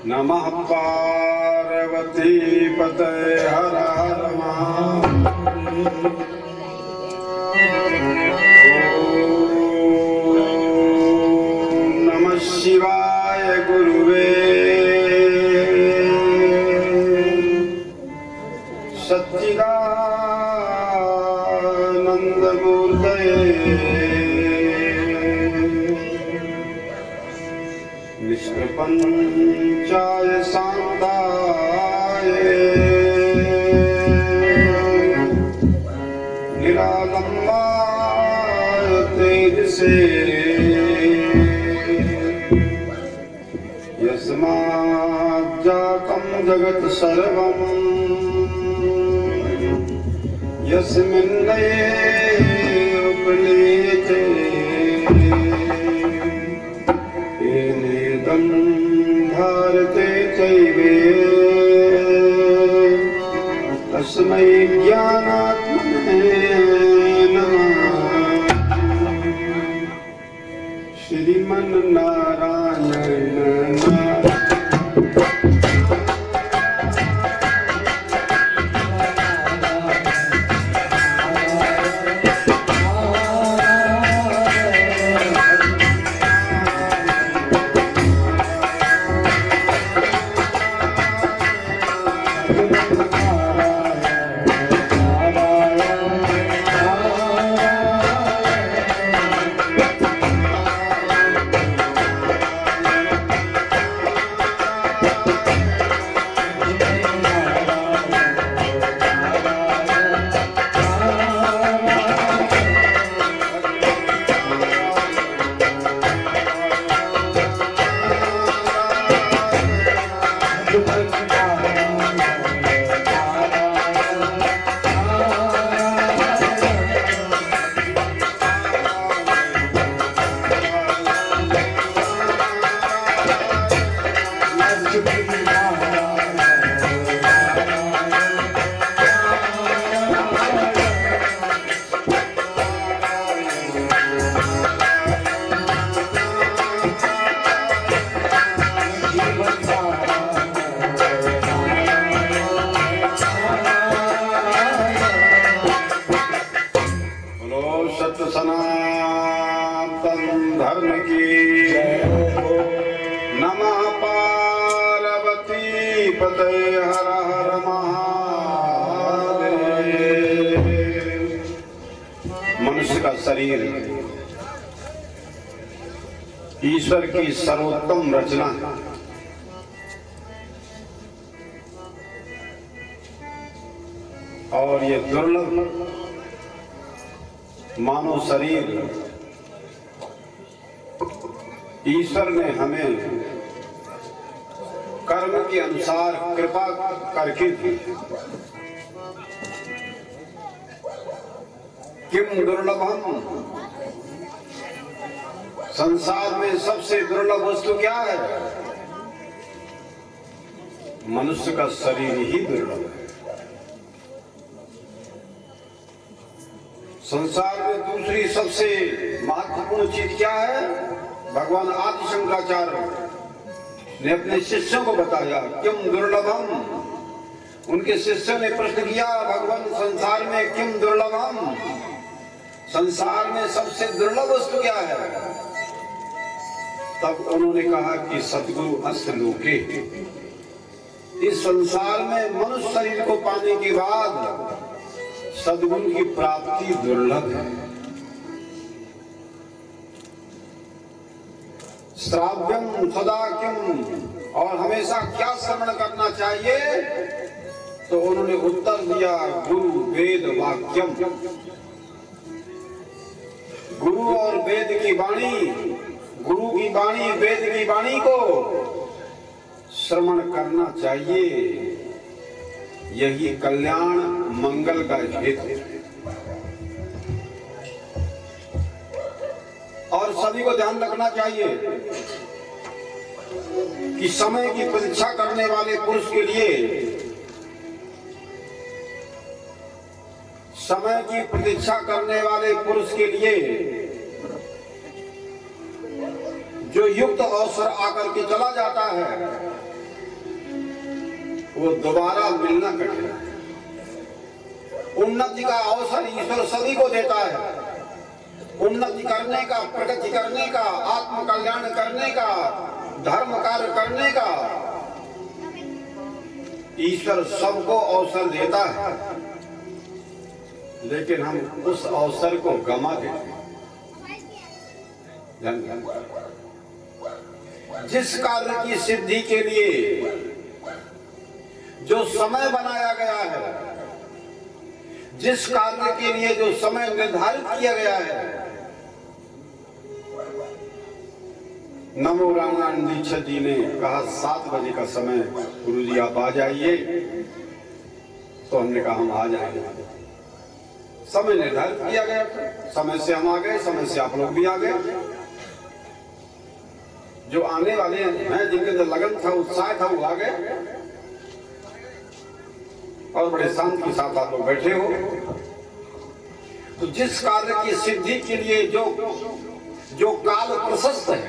नमः पार्वती पतये हर हर महादेव। ओम नमः शिवाय गुरुवे सच्चिदानंद मूर्तये निष्प्रपंचाय शांताय निरालंबाय तेजसे यस्माज्जातं जगत् सर्वं यस्मिन्नेव उपलीयते येनेदं भारते चैवे तस्मै ज्ञानात्मने नमः। श्रीमन्नारायण सनातन धर्म की नमः पार्वती पतये हर हर महादेव। मनुष्य का शरीर ईश्वर की सर्वोत्तम रचना है। और ये दुर्लभ मानव शरीर ईश्वर ने हमें कर्म के अनुसार कृपा करके दी। किम दुर्लभम, संसार में सबसे दुर्लभ वस्तु क्या है? मनुष्य का शरीर ही दुर्लभ है। संसार में दूसरी सबसे महत्वपूर्ण चीज क्या है? भगवान आदि शंकराचार्य ने अपने शिष्यों को बताया किम दुर्लभम। उनके शिष्यों ने प्रश्न किया भगवान संसार में किम दुर्लभम, संसार में सबसे दुर्लभ वस्तु क्या है? तब उन्होंने कहा कि सतगुरु अस्य लोके। इस संसार में मनुष्य शरीर को पाने के बाद सद्गुरु की प्राप्ति दुर्लभ है। श्राव्यम सदा किम, और हमेशा क्या श्रवण करना चाहिए? तो उन्होंने उत्तर दिया गुरु वेद वाक्यम। गुरु और वेद की वाणी, गुरु की वाणी वेद की वाणी को श्रवण करना चाहिए। यही कल्याण मंगल का हेतु है। और सभी को ध्यान रखना चाहिए कि समय की प्रतीक्षा करने वाले पुरुष के लिए, समय की प्रतीक्षा करने वाले पुरुष के लिए जो युक्त अवसर आकर के चला जाता है वो दोबारा मिलना कठिन है। उन्नति का अवसर ईश्वर सभी को देता है। उन्नति करने का, प्रगति करने का, आत्म कल्याण करने का, धर्म कार्य करने का ईश्वर सबको अवसर देता है, लेकिन हम उस अवसर को गमा देते हैं। जिस कार्य की सिद्धि के लिए जो समय बनाया गया है, जिस कार्य के लिए जो समय निर्धारित किया गया है, नमो रामानंद दीक्षित जी ने कहा 7 बजे का समय, गुरुजी आप आ जाइए। तो हमने कहा हम आ जाएंगे। समय निर्धारित किया गया था, समय से हम आ गए, समय से आप लोग भी आ गए। जो आने वाले हैं, जिनके अंदर लगन था, उत्साह था, वो आ गए और बड़े शांति के साथ आप लोग बैठे हो। तो जिस कार्य की सिद्धि के लिए जो काल प्रशस्त है,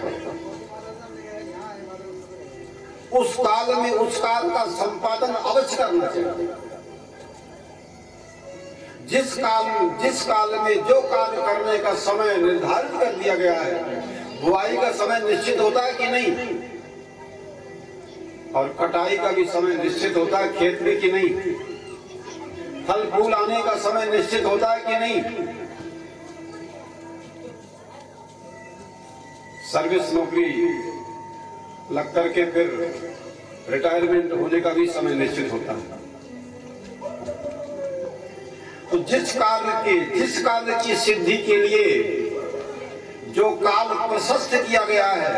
उस काल में उस काल का संपादन अवश्य करना चाहिए। जिस काल में जो कार्य करने का समय निर्धारित कर दिया गया है, बुआई का समय निश्चित होता है कि नहीं, और कटाई का भी समय निश्चित होता है खेत में कि नहीं, फल फूल आने का समय निश्चित होता है कि नहीं, सर्विस नौकरी लग करके फिर रिटायरमेंट होने का भी समय निश्चित होता है। तो जिस कार्य की सिद्धि के लिए जो काल प्रशस्त किया गया है,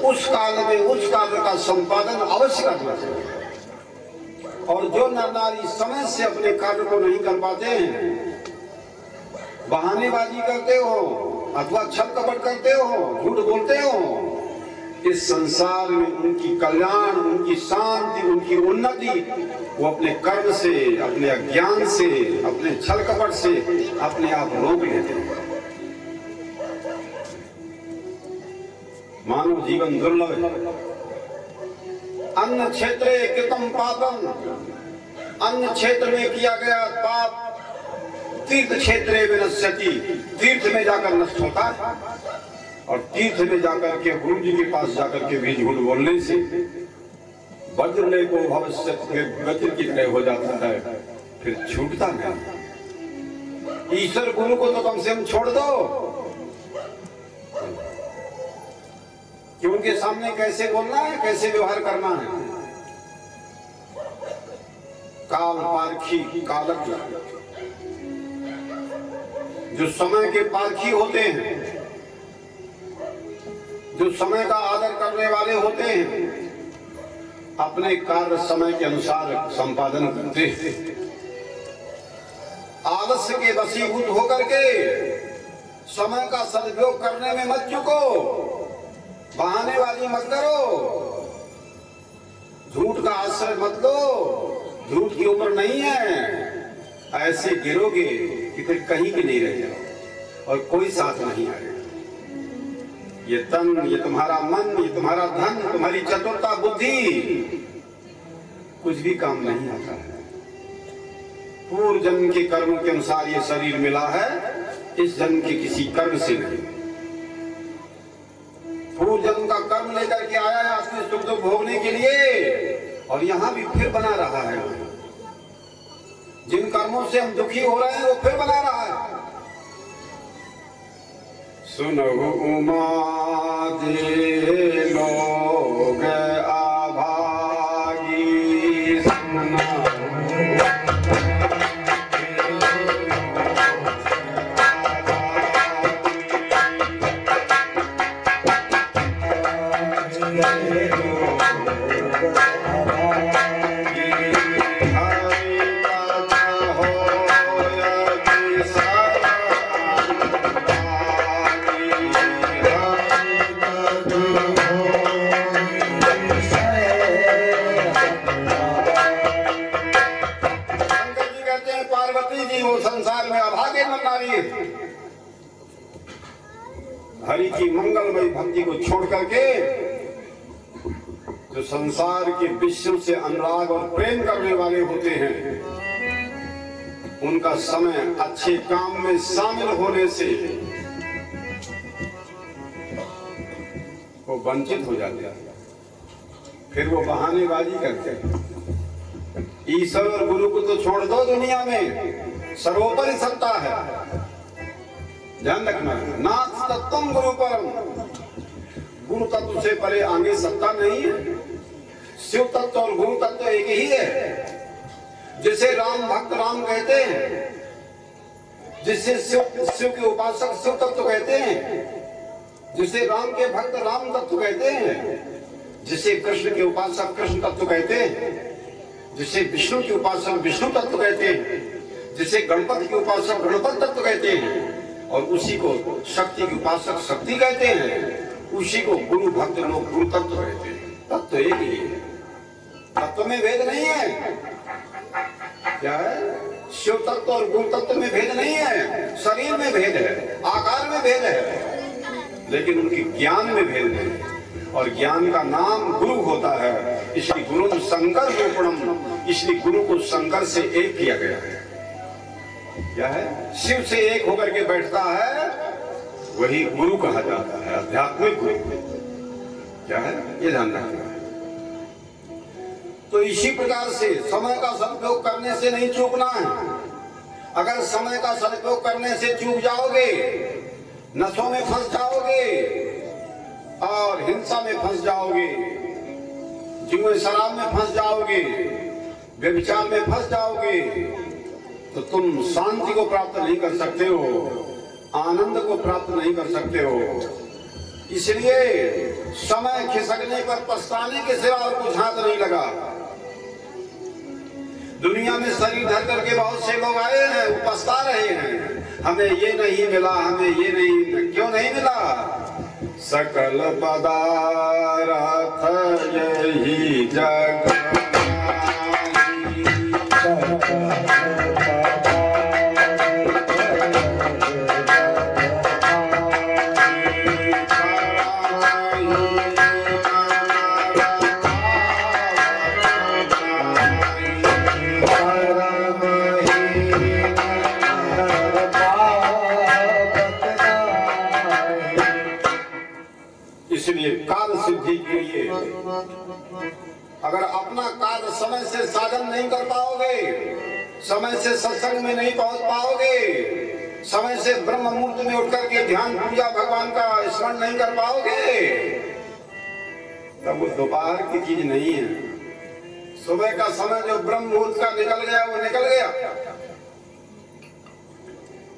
उस काल में उस कार्य का संपादन अवश्य करना चाहिए। और जो नर नारी समय से अपने कार्य को नहीं कर पाते हैं, बहानेबाजी करते हो अथवा छल कपट करते हो, झूठ बोलते हो, इस संसार में उनकी कल्याण, उनकी शांति, उनकी उन्नति वो अपने कर्म से, अपने अज्ञान से, अपने छल कपट से अपने आप रोक लेते हैं। मानव जीवन दुर्लभ है। अन्य क्षेत्रे कृतम पापम, अन्य क्षेत्र में किया गया पाप तीर्थ क्षेत्रे विनश्यति, तीर्थ में जाकर नष्ट होता है। और तीर्थ में जाकर के गुरु जी के पास जाकर के भी झूठ बोलने से वज्रले को भविष्य गति की तरह हो जाता है, फिर छूटता नहीं। ईश्वर गुरु को तो कम से कम छोड़ दो कि उनके सामने कैसे बोलना है, कैसे व्यवहार करना है। काल पारखी कालक, जो समय के पारखी होते हैं, जो समय का आदर करने वाले होते हैं, अपने कार्य समय के अनुसार संपादन करते हैं। आलस्य के वशीभूत होकर के समय का सदुपयोग करने में मत चूको, बहानेबाजी मत करो, झूठ का आश्रय मत लो। झूठ की उम्र नहीं है, ऐसे गिरोगे कि फिर कहीं भी नहीं रह जाओ और कोई साथ नहीं आएगा। ये तन, ये तुम्हारा मन, ये तुम्हारा धन, तुम्हारी चतुरता बुद्धि कुछ भी काम नहीं आता है। पूर्व जन्म के कर्म के अनुसार ये शरीर मिला है, इस जन्म के किसी कर्म से नहीं। पूर्व जन्म का कर्म लेकर के आया है असली सुख दुख भोगने के लिए, और यहाँ भी फिर बना रहा है। जिन कर्मों से हम दुखी हो रहे हैं वो फिर बना रहा है। सुनहु उमा दे लोग आभागी, हरि की मंगलमय भक्ति को छोड़ करके जो संसार के विषयों से अनुराग और प्रेम करने वाले होते हैं, उनका समय अच्छे काम में शामिल होने से वो वंचित हो जाते हैं। फिर वो बहानेबाजी करते हैं। ईश्वर और गुरु को तो छोड़ दो, दुनिया में सर्वोपरि सत्ता है। ध्यान रखना, नाथ तत्वम गुरु परम, गुरु तत्व से परे आगे सत्ता नहीं है। शिव तत्व और गुरु तत्व एक ही है। जिसे राम भक्त राम कहते हैं, जिसे शिव के उपासक शिव तत्व कहते हैं, जिसे राम के भक्त राम तत्व कहते हैं, जिसे कृष्ण के उपासक कृष्ण तत्व कहते हैं, जिसे विष्णु के उपासक विष्णु तत्व कहते हैं, जिसे गणपति के उपासक गणपति तत्व कहते हैं, और उसी को शक्ति के उपासक शक्ति कहते हैं, उसी को गुरु भक्त लोग गुरु तत्व कहते हैं। तत्व एक ही है, तत्व में भेद नहीं है। क्या है? शिव तत्व और गुरु तत्व में भेद नहीं है, शरीर में भेद है, आकार में भेद है, लेकिन उनके ज्ञान में भेद नहीं है। और ज्ञान का नाम गुरु होता है। इसलिए गुरु शंकर रूपणम, इसलिए गुरु को शंकर से एक किया गया है। क्या है? शिव से एक होकर के बैठता है, वही गुरु कहा जाता है, आध्यात्मिक गुरु। क्या है? ये ध्यान रखना है। तो इसी प्रकार से समय का सदुपयोग करने से नहीं चूकना है। अगर समय का सदुपयोग करने से चूक जाओगे, नशों में फंस जाओगे और हिंसा में फंस जाओगे, जुए शराब में फंस जाओगे, व्यभिचार में फंस जाओगे, तो तुम शांति को प्राप्त नहीं कर सकते हो, आनंद को प्राप्त नहीं कर सकते हो। इसलिए समय खिसकने पर पछताने के सिवा और कुछ हाथ नहीं लगा। दुनिया में शरीर धर करके बहुत से लोग आए हैं, वो पछता रहे हैं, हमें ये नहीं मिला, हमें ये नहीं, क्यों नहीं मिला? सकल पदार्थ यही जग कार्य सिद्धि के लिए अगर अपना कार्य समय से साधन नहीं कर पाओगे, समय से सत्संग में नहीं पहुंच पाओगे, समय से ब्रह्म मुहूर्त में उठ करके ध्यान पूजा भगवान का स्मरण नहीं कर पाओगे, तब वो दोपहर की चीज नहीं है। सुबह का समय जो ब्रह्म मुहूर्त का निकल गया वो निकल गया।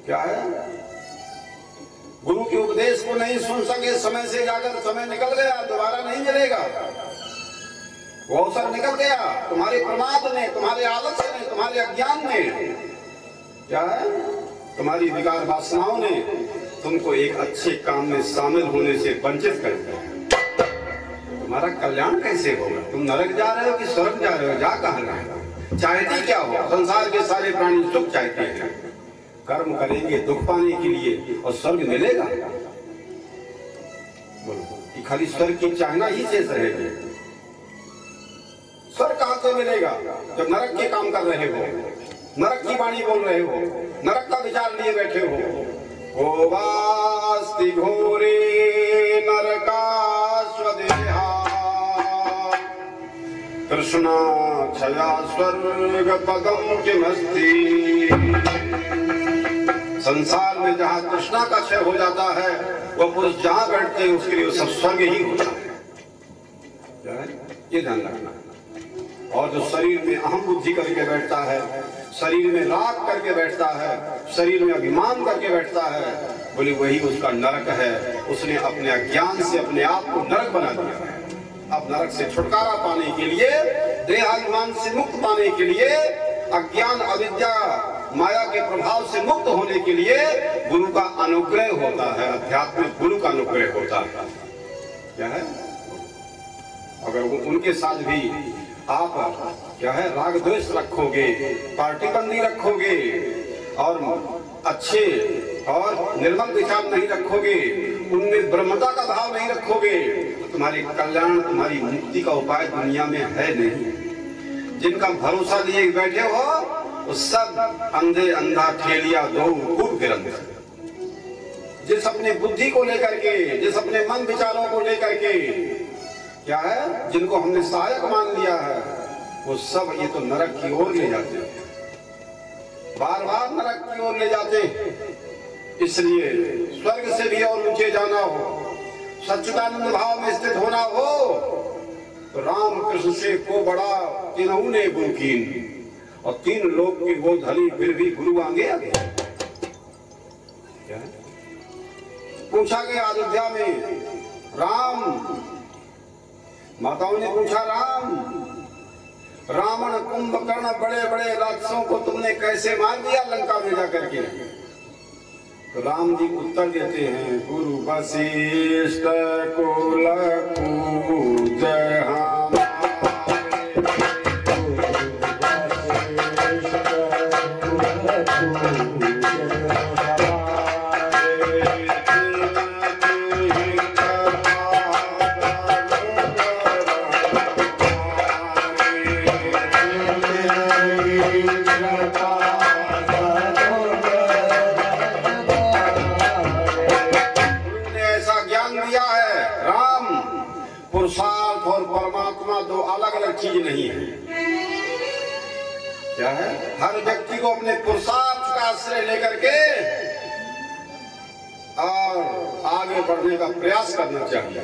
क्या है? गुरु के उपदेश को नहीं सुन सके, समय से जाकर समय निकल गया, दोबारा नहीं मिलेगा। वो अवसर निकल गया तुम्हारे प्रमाद में, तुम्हारे आलस्य में, तुम्हारे अज्ञान में। क्या है? तुम्हारी विकार वासनाओं ने तुमको एक अच्छे काम में शामिल होने से वंचित कर दिया। तुम्हारा कल्याण कैसे होगा? तुम नरक जा रहे हो कि स्वर्ग जा रहे हो? जा कहाँ रहे हो? चाहते क्या हो? संसार के सारे प्राणी सुख चाहते हैं, कर्म करेंगे दुख पाने के लिए, और स्वर्ग मिलेगा? बोलो, कि खाली स्वर्ग की चाहना ही शेष रहेगी। स्वर्ग कहां से मिलेगा जब नरक के काम कर रहे हो, नरक की वाणी बोल रहे हो, नरक का विचार लिए बैठे हो। ओ वास्ति घोरे नरकास्वदेहा कृष्णा छया स्वर्ग पदम किमस्ति। संसार में जहाँ तृष्णा का क्षय हो जाता है, वह पुरुष जहाँ बैठते हैं उसके लिए सब स्वर्ग ही होता है। ये ध्यान रखना है। और जो शरीर में अहम बुद्धि करके बैठता है, शरीर में राग करके बैठता है, शरीर में अभिमान करके बैठता है, बोले वही उसका नरक है। उसने अपने अज्ञान से अपने आप को नरक बना दिया है। अब नरक से छुटकारा पाने के लिए, देहाभिमान से मुक्त पाने के लिए, अज्ञान अविद्या माया के प्रभाव से मुक्त होने के लिए गुरु का अनुग्रह होता है, आध्यात्मिक गुरु का अनुग्रह होता है। क्या है? अगर उनके साथ भी आप क्या है राग द्वेष रखोगे, पार्टीबंदी रखोगे और अच्छे और निर्मल विचार नहीं रखोगे, उनमें ब्रह्मता का भाव नहीं रखोगे, तो तुम्हारे कल्याण, तुम्हारी मुक्ति का उपाय दुनिया में है नहीं। जिनका भरोसा लिए बैठे हो वो सब अंधे अंधा ठेलिया दो खूब गिरंत। जिस अपनी बुद्धि को लेकर के, जिस अपने मन विचारों को लेकर के क्या है, जिनको हमने सहायक मान लिया है, वो सब ये तो नरक की ओर ले जाते हैं, बार बार नरक की ओर ले जाते हैं। इसलिए स्वर्ग से भी और ऊंचे जाना हो, सच्चिदानंद भाव में स्थित होना हो, तो राम कृष्ण से को बड़ा तीनों ने गुरु कीन, और 3 लोग की वो धनी फिर भी गुरु आगे आगे। पूछा गया अयोध्या में, राम, माताओं ने पूछा, रावण कुंभकर्ण बड़े बड़े राक्षसों को तुमने कैसे मार दिया लंका में जाकर के? तो राम जी उत्तर देते हैं, गुरु वशिष्ठ कुल पूजय चीज नहीं है। क्या है? हर व्यक्ति को अपने पुरुषार्थ का आश्रय लेकर के और आगे बढ़ने का प्रयास करना चाहिए।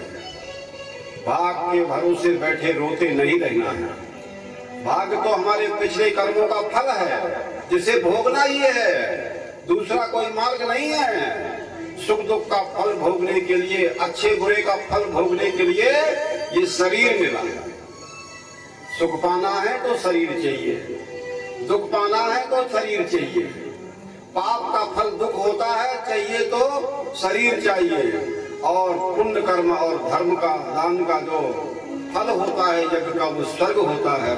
भाग के भरोसे बैठे रोते नहीं रहना है। भाग तो हमारे पिछले कर्मों का फल है, जिसे भोगना ही है, दूसरा कोई मार्ग नहीं है। सुख दुख का फल भोगने के लिए, अच्छे बुरे का फल भोगने के लिए ये शरीर मिला है। सुख पाना है तो शरीर चाहिए, दुख पाना है तो शरीर चाहिए। पाप का फल दुख होता है, चाहिए तो शरीर चाहिए। और पुण्य कर्म और धर्म का, दान का जो फल होता है, यज्ञ का, वो स्वर्ग होता है।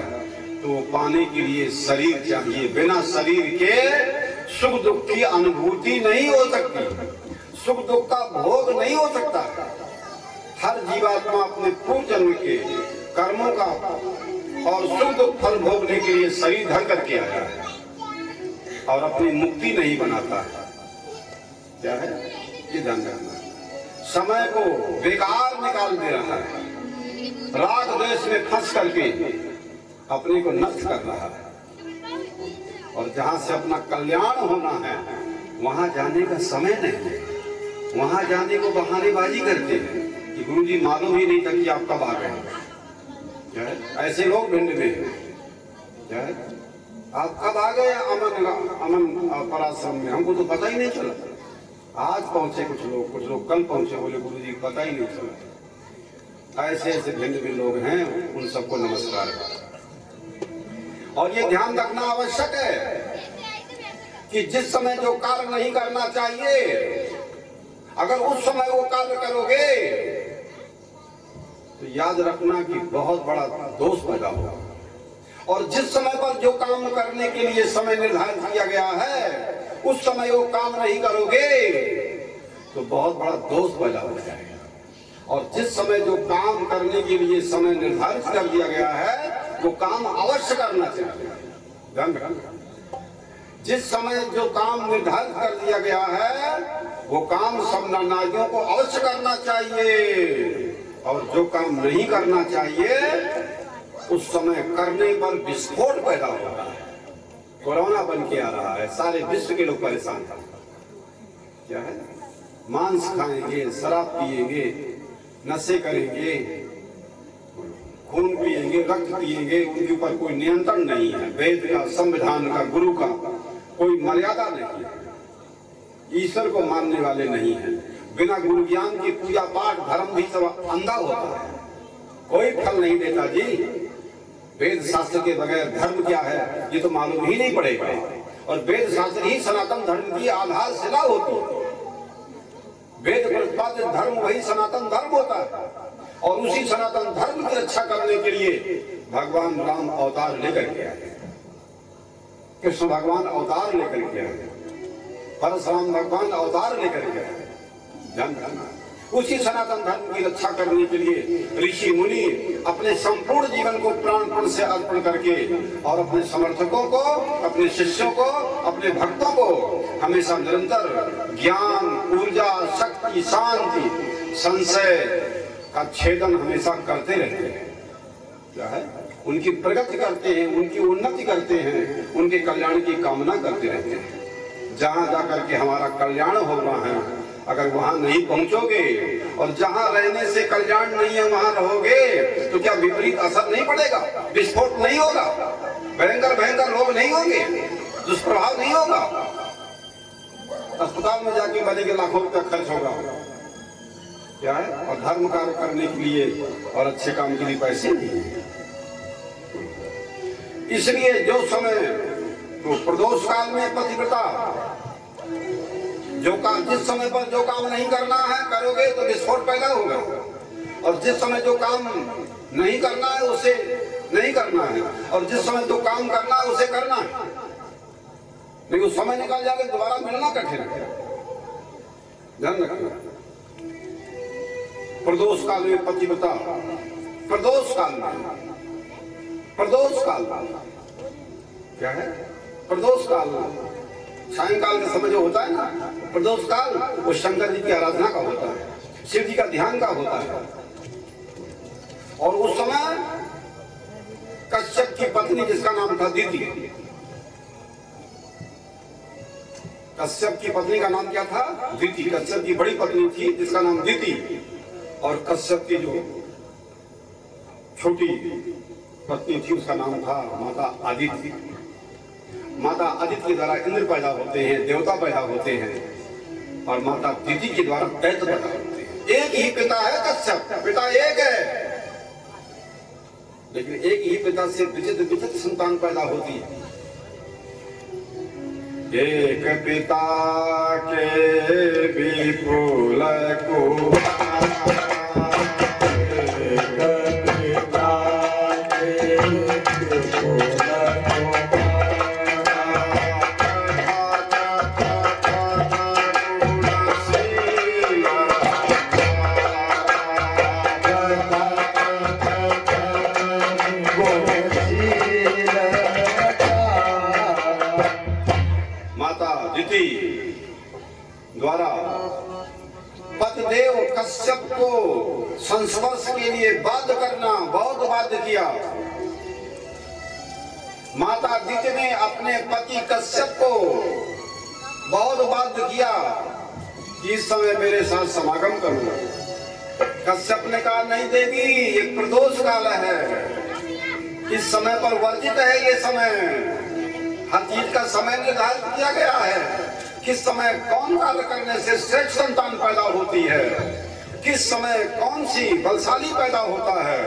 तो पाने के लिए शरीर चाहिए। बिना शरीर के सुख दुख की अनुभूति नहीं हो सकती, सुख दुख का भोग नहीं हो सकता। हर जीवात्मा अपने पूर्व जन्म के कर्मों का और सुख दुख फल भोगने के लिए शरीर धर करके आया है और अपनी मुक्ति नहीं बनाता है। क्या है ये ध्यान रखना। समय को बेकार निकाल दे रहा है, राग द्वेष में फंस करके अपने को नष्ट कर रहा है। और जहां से अपना कल्याण होना है वहां जाने का समय नहीं है। वहां जाने को बहानेबाजी करते हैं कि गुरुजी मालूम ही नहीं था कि आप कब आ गए। ऐसे लोग भिंड में, आप कब आ गए अमन पराश्रम में? हमको तो पता ही नहीं चला। आज पहुंचे कुछ लोग कल पहुंचे, बोले गुरुजी पता ही नहीं चला। ऐसे ऐसे भिंड में लोग हैं, उन सबको नमस्कार। और ये ध्यान रखना आवश्यक है कि जिस समय जो कार्य नहीं करना चाहिए, अगर उस समय वो कार्य करोगे तो याद रखना कि बहुत बड़ा दोष पैदा होगा। और जिस समय पर जो काम करने के लिए समय निर्धारित किया गया है, उस समय वो काम नहीं करोगे तो बहुत बड़ा दोष पैदा हो जाएगा। और जिस समय जो काम करने के लिए समय निर्धारित कर दिया गया है, वो काम अवश्य करना चाहिए। जिस समय जो काम निर्धारित कर दिया गया है, वो काम सब नारियों को अवश्य करना चाहिए। और जो काम नहीं करना चाहिए, उस समय करने पर विस्फोट पैदा हो रहा है। कोरोना बन के आ रहा है, सारे विश्व के लोग परेशान हैं। क्या है? मांस खाएंगे, शराब पिएंगे, नशे करेंगे, खून पिएंगे, रक्त पिएंगे, उनके ऊपर कोई नियंत्रण नहीं है। वेद का, संविधान का, गुरु का कोई मर्यादा नहीं है। ईश्वर को मानने वाले नहीं है। बिना गुरु ज्ञान की पूजा पाठ धर्म भी सब अंधा होता है, कोई फल नहीं देता जी। वेद शास्त्र के बगैर धर्म क्या है ये तो मालूम ही नहीं पड़ेगा। और वेद शास्त्र ही सनातन धर्म की आधारशिला होती है। वेद प्रतिपादित धर्म वही सनातन धर्म होता है। और उसी सनातन धर्म की रक्षा करने के लिए भगवान राम अवतार लेकर के आए, कृष्ण भगवान अवतार लेकर के आए, परशुराम भगवान अवतार लेकर के आए। ध्यान रखना, उसी सनातन धर्म की रक्षा करने के लिए ऋषि मुनि अपने संपूर्ण जीवन को प्राणपण से अर्पण करके और अपने समर्थकों को, अपने शिष्यों को, अपने भक्तों को हमेशा निरंतर ज्ञान, ऊर्जा, शक्ति, शांति, संशय का छेदन हमेशा करते रहते हैं। क्या है? उनकी प्रगति करते हैं, उनकी उन्नति करते हैं, उनके कल्याण की कामना करते रहते हैं। जहां जाकर के हमारा कल्याण हो रहा है, अगर वहां नहीं पहुंचोगे और जहां रहने से कल्याण नहीं है वहां रहोगे तो क्या विपरीत असर नहीं पड़ेगा? विस्फोट नहीं होगा? भयंकर भयंकर रोग नहीं होंगे? दुष्प्रभाव नहीं होगा? अस्पताल में जाके मरेंगे, लाखों रुपया खर्च होगा। क्या है? और धर्म कार्य करने के लिए और अच्छे काम के लिए पैसे नहीं है। इसलिए जो समय तो प्रदोष काल में पतिव्रता जो काम, जिस समय पर जो काम नहीं करना है करोगे तो विस्फोट पैदा होगा, और जिस समय जो काम नहीं करना है उसे नहीं करना है, और जिस समय जो काम करना है उसे करना है। लेकिन समय निकल जाए दोबारा मिलना कठिन है। ध्यान रखना। प्रदोष काल में पतिव्रता, प्रदोष काल में, प्रदोष काल क्या है? प्रदोष काल सायंकाल का समय जो होता है ना, प्रदोष काल वो शंकर जी की आराधना का होता है, शिव जी का ध्यान का होता है। और उस समय कश्यप की पत्नी जिसका नाम था दीति, कश्यप की पत्नी का नाम क्या था? दीति। कश्यप की बड़ी पत्नी थी जिसका नाम दीति, और कश्यप की जो छोटी पत्नी थी उसका नाम था माता आदित्य। माता आदित्य के द्वारा इंद्र पैदा होते हैं, देवता पैदा होते हैं, और माता दीति के द्वारा दैत्य पैदा होते हैं। एक ही पिता है कश्यप, पिता एक है, लेकिन एक ही पिता से विचित्र विचित्र संतान पैदा होती है। एक पिता के विपुल को द्वारा पतिदेव कश्यप को संस्पर्श के लिए बाध्य करना, बहुत बाध्य किया। माता दीति ने अपने पति कश्यप को बहुत बाध्य किया कि इस समय मेरे साथ समागम करूंगा। कश्यप ने कहा नहीं देवी, ये प्रदोष काल है, इस समय पर वर्जित है। ये समय, हर चीज का समय निर्धारित किया गया है। किस समय कौन कार्य करने से श्रेष्ठ संतान पैदा होती है, किस समय कौन सी बलशाली पैदा होता है,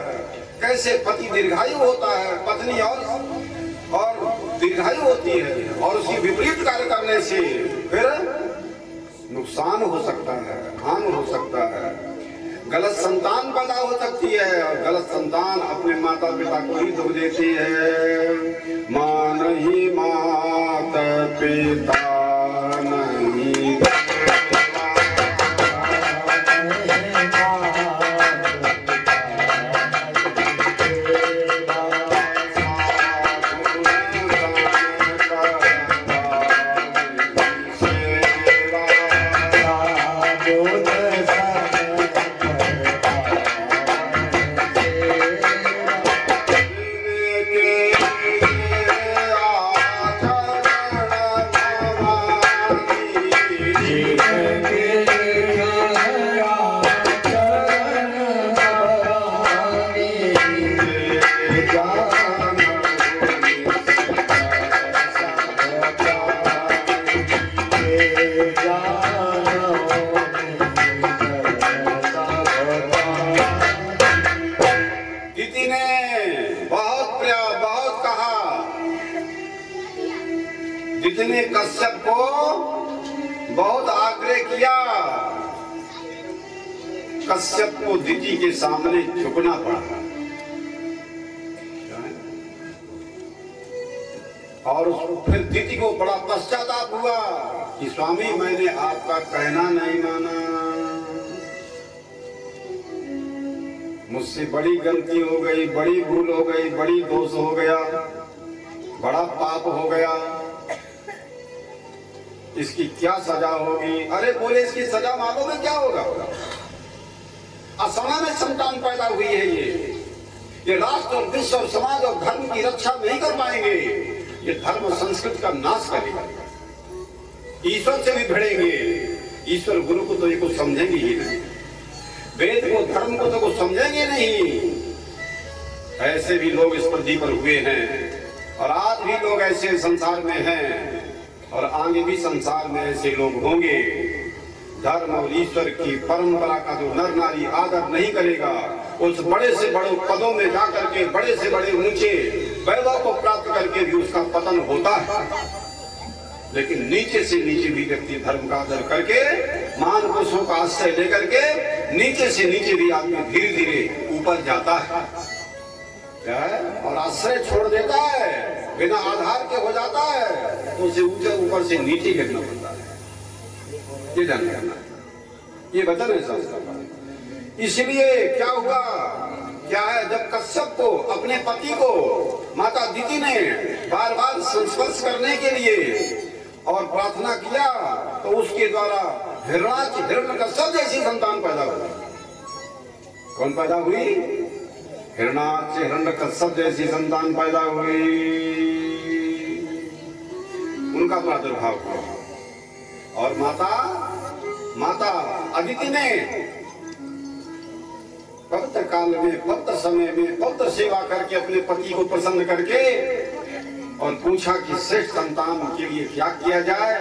कैसे पति दीर्घायु होता है, पत्नी और दीर्घायु होती है, और उसकी विपरीत कार्य करने से फिर नुकसान हो सकता है, हानि हो सकता है, गलत संतान पैदा हो सकती है, और गलत संतान अपने माता पिता को ही दुख देती है। मां नहीं माता पिता नहीं जितने कश्यप को बहुत आग्रह किया, कश्यप को दीति के सामने झुकना पड़ा, और फिर दीति को बड़ा पश्चाताप हुआ कि स्वामी मैंने आपका कहना नहीं माना, मुझसे बड़ी गलती हो गई, बड़ी भूल हो गई, बड़ी दोष हो गया, बड़ा पाप हो गया, इसकी क्या सजा होगी? अरे बोले इसकी सजा मालूम है क्या होगा? असमय में संतान पैदा हुई है ये राष्ट्र और विश्व और समाज और धर्म की रक्षा नहीं कर पाएंगे, ये धर्म संस्कृति का नाश करेगा, ईश्वर से भी भिड़ेंगे, ईश्वर गुरु को तो ये कुछ समझेंगे ही नहीं, वेद को धर्म को तो कुछ समझेंगे नहीं। ऐसे भी लोग इस पृथ्वी पर हुए हैं और आज भी लोग ऐसे संसार में हैं और आगे भी संसार में ऐसे लोग होंगे। धर्म और ईश्वर की परंपरा का जो नर नारी आदर नहीं करेगा, उस बड़े से बड़े पदों में जाकर के बड़े से बड़े ऊंचे वैभव को प्राप्त करके भी उसका पतन होता है। लेकिन नीचे से नीचे भी व्यक्ति धर्म का आदर करके महान पुरुषों का आश्रय लेकर के नीचे से नीचे भी आदमी धीरे धीरे ऊपर जाता है, क्या है? और आश्रय छोड़ देता है, बिना आधार के हो जाता है तो उसे ऊंचे ऊपर से नीचे गिरना पड़ता है। ये जानना है, ये वचन है शास्त्र का। इसलिए क्या हुआ, क्या है, जब कश्यप को अपने पति को माता दिति ने बार बार संस्पर्श करने के लिए और प्रार्थना किया तो उसके द्वारा हिरण्यकश्यप जैसी संतान पैदा हुई। कौन पैदा हुई? हिरण्यकश्यप जैसी संतान पैदा हुई, उनका प्रादुर्भाव हुआ। और माता अदिति ने पवित्र काल में, पवित्र समय में पवित्र सेवा करके अपने पति को प्रसन्न करके और पूछा कि श्रेष्ठ संतान के लिए क्या किया जाए,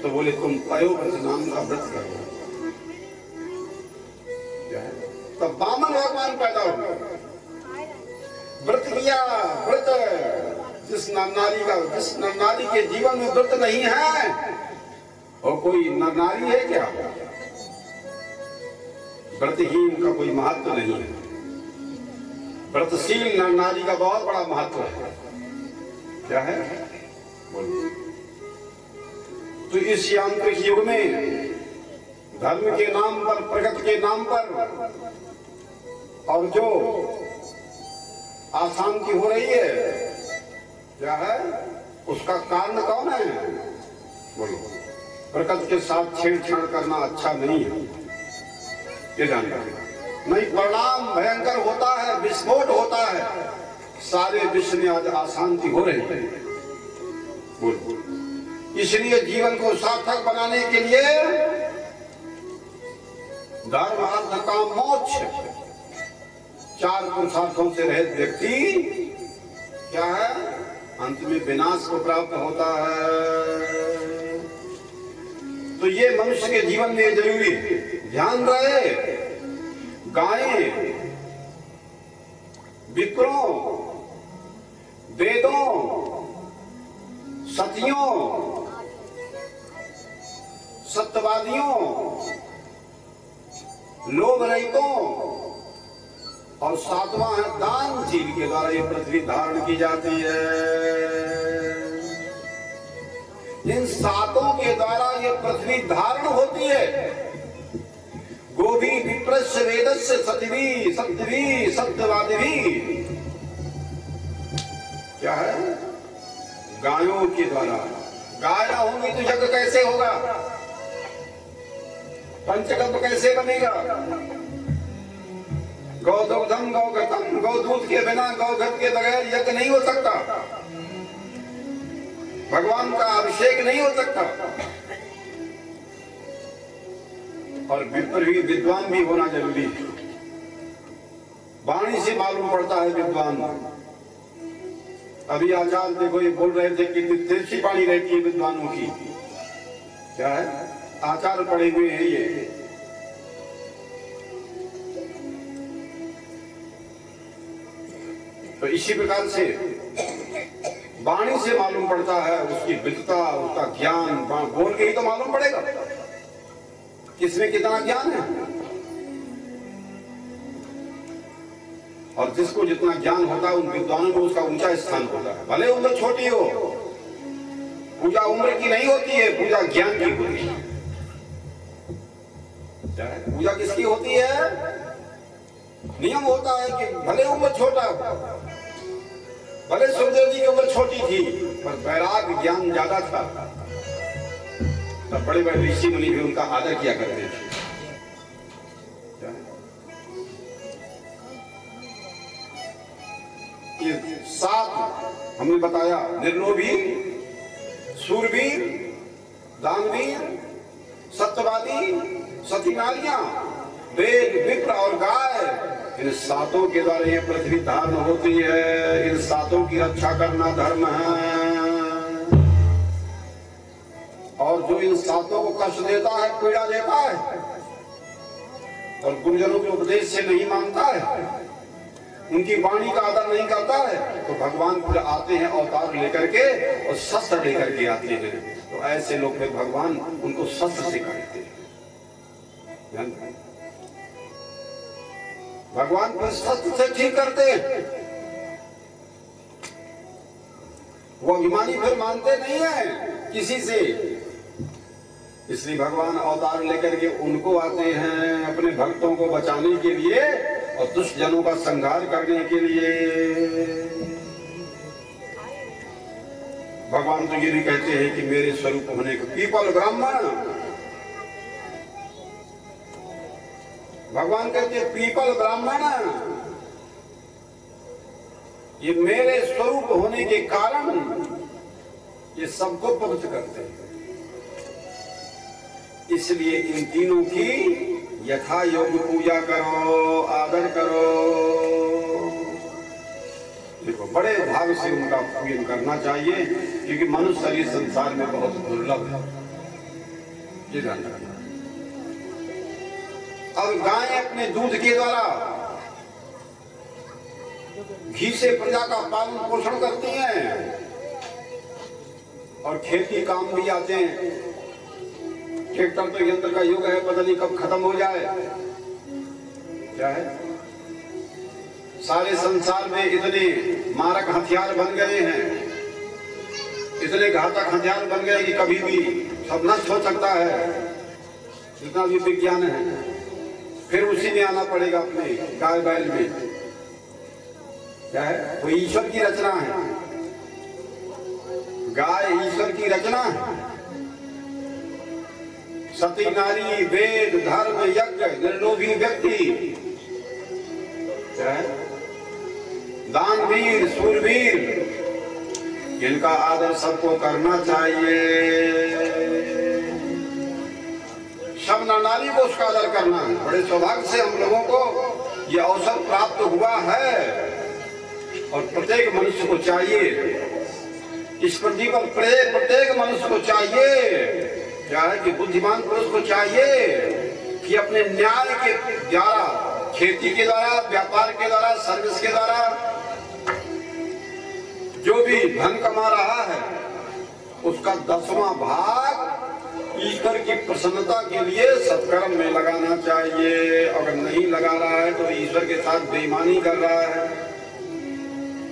तो बोले तुम पयोव्रत नाम का व्रत करो। तब वामन भगवान पैदा हुए, व्रत किया। व्रत जिस नर नारी के जीवन में व्रत नहीं है, और कोई नर नारी है क्या? व्रतहीन का कोई महत्व नहीं है, व्रतशील नर नारी का बहुत बड़ा महत्व है। क्या है? तो इस यांत्रिक युग में धर्म के नाम पर, प्रगति के नाम पर और जो अशांति हो रही है, क्या है, उसका कारण कौन है? बोलो। प्रकृति के साथ छेड़छाड़ करना अच्छा नहीं है, ये जानना नहीं। परिणाम भयंकर होता है, विस्फोट होता है। सारे विश्व में आज अशांति हो रही है। बोलो। इसलिए जीवन को सार्थक बनाने के लिए धर्म, अर्थ, काम, मोक्ष, चार पुरुषार्थों से रहित व्यक्ति क्या है, अंत में विनाश को प्राप्त होता है। तो ये मनुष्य के जीवन में जरूरी है, ध्यान रहे। गायें, विप्रों, वेदों, सतियों, सत्यवादियों, लोभ रहितों और सातवां है दानशील के द्वारा ये पृथ्वी धारण की जाती है। इन सातों के द्वारा ये पृथ्वी धारण होती है। गोभी, विप्रस्य, वेदस्य, सतिवी, सत्यवी, सत्यवादिवी, क्या है, गायों के द्वारा। गाय ना होंगी तो यज्ञ कैसे होगा, पंचकल्प कैसे बनेगा? गौदुग्धम गौघटम, गौदूध के बिना, गौघट के बगैर यज्ञ नहीं हो सकता, भगवान का अभिषेक नहीं हो सकता। और विद्वान भी होना जरूरी है। वाणी से मालूम पड़ता है विद्वान। अभी आचार्य देखो ये बोल रहे थे कि तिरछी वाणी रहती है विद्वानों की। क्या है? आचार्य पढ़े हुए हैं ये। तो इसी प्रकार से वाणी से मालूम पड़ता है उसकी विद्वता, उसका ज्ञान। बोल के ही तो मालूम पड़ेगा किसमें कितना ज्ञान है। और जिसको जितना ज्ञान होता है उन विद्वानों में उसका ऊंचा स्थान होता है। भले उम्र छोटी हो, पूजा उम्र की नहीं होती है, पूजा ज्ञान की होती है। पूजा किसकी होती है? नियम होता है कि भले उम्र छोटा हो, भले सुखदेव जी की उम्र छोटी थी, पर वैराग्य ज्ञान ज्यादा था, तब बड़े बड़े ऋषि मुनि भी उनका आदर किया करते थे। ये 7 हमने बताया, निर्लोभी, सूरवीर, दानवीर, सत्यवादी, सती नारियां, वेद, विप्र और गाय, इन 7 के द्वारा ये पृथ्वी धारण होती है। इन 7 की रक्षा करना धर्म है। और जो इन 7 को कष्ट देता है, पीड़ा देता है और गुरुजनों के उपदेश से नहीं मानता है, उनकी वाणी का आदर नहीं करता है, तो भगवान फिर आते हैं अवतार लेकर के और शस्त्र लेकर के आते हैं। तो ऐसे लोग फिर भगवान उनको शस्त्र से काटते हैं। भगवान फिर शस्त्र से ठीक करते हैं। वो अभिमानी फिर मानते नहीं है किसी से, इसलिए भगवान अवतार लेकर के उनको आते हैं अपने भक्तों को बचाने के लिए और दुष्ट जनों का संहार करने के लिए। भगवान तो ये भी कहते हैं कि मेरे स्वरूप होने को पीपल ब्राह्मण, भगवान कहते हैं पीपल ब्राह्मण, ये मेरे स्वरूप होने के कारण ये सबको पवित्र करते हैं। इसलिए इन तीनों की यथा योग्य पूजा करो, आदर करो। देखो बड़े भाव से उनका पूजन करना चाहिए, क्योंकि मनुष्य शरीर संसार में बहुत दुर्लभ है, ये ध्यान रखना। अब गाय अपने दूध के द्वारा, घी से प्रजा का पालन पोषण करती हैं और खेती काम भी आते हैं। ट्रैक्टर तो यंत्र का युग है, पता नहीं कब खत्म हो जाए। क्या है, सारे संसार में इतने मारक हथियार बन गए हैं, इतने घातक हथियार बन गए कि कभी भी सब नष्ट हो सकता है, जितना भी विज्ञान है। फिर उसी में आना पड़ेगा, अपने गाय बैल में। क्या है, वो ईश्वर की रचना है, गाय ईश्वर की रचना है। सती नारी, वेद, धर्म, यज्ञ, निर्लोभी व्यक्ति, दानवीर, सूरवीर, इनका आदर सबको करना चाहिए। सब नारी को उसका आदर करना है। बड़े सौभाग्य से हम लोगों को यह अवसर प्राप्त हुआ है और प्रत्येक मनुष्य को चाहिए, इस पृथ्वी पर प्रत्येक मनुष्य को चाहिए क्या है कि बुद्धिमान पुरुष को चाहिए कि अपने न्याय के द्वारा, खेती के द्वारा, व्यापार के द्वारा, सर्विस के द्वारा जो भी धन कमा रहा है उसका 10वां भाग ईश्वर की प्रसन्नता के लिए सत्कर्म में लगाना चाहिए। अगर नहीं लगा रहा है तो ईश्वर के साथ बेईमानी कर रहा है,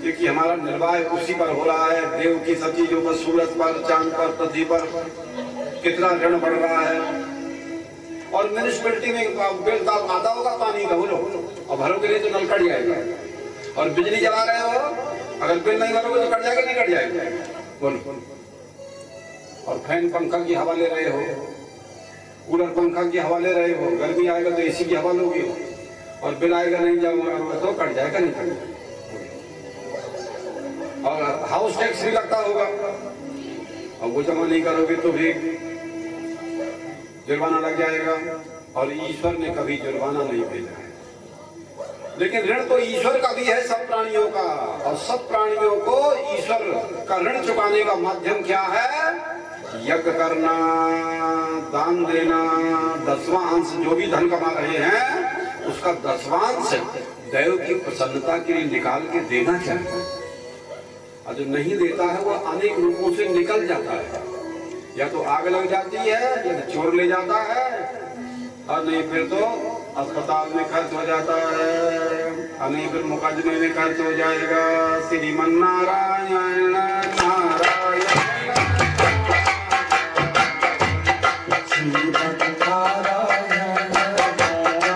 क्योंकि हमारा निर्वाह उसी पर हो रहा है। देव की सब चीजों पर, सूरज पर, चांद पर, पृथ्वी पर कितना ऋण बढ़ रहा है। और म्यूनिसिपैलिटी में बिल आता होगा पानी का, बोलो, और भरोगे नहीं तो नल कट जाएगा। और बिजली जला रहे हो, अगर बिल नहीं भरोगे तो कट जाएगा, नहीं कट जाएगा, बोलो। और फैन पंखा की हवा ले रहे हो, कूलर पंखा की हवा ले रहे हो, गर्मी आएगा तो एसी की हवा लोगे और बिल आएगा नहीं जाऊंगा तो कट जाएगा, नहीं कट जाएगा। और हाउस टैक्स भी लगता होगा, और वो जमा नहीं करोगे तो भी जुर्माना लग जाएगा। और ईश्वर ने कभी जुर्माना नहीं भेजा है, लेकिन ऋण तो ईश्वर का भी है सब प्राणियों का। और सब प्राणियों को ईश्वर का ऋण चुकाने का माध्यम क्या है? यज्ञ करना, दान देना, 10वां अंश जो भी धन कमा रहे हैं उसका 10वां अंश देव की प्रसन्नता के लिए निकाल के देना चाहिए। और जो नहीं देता है वो अनेक रूपों से निकल जाता है, या तो आग लग जाती है, या तो चोर ले जाता है, और नहीं फिर तो अस्पताल में खर्च हो जाता है, और नहीं फिर मुकदमे में खर्च हो जाएगा। श्रीमन नारायण नारायण श्रीमन नारायण नारायण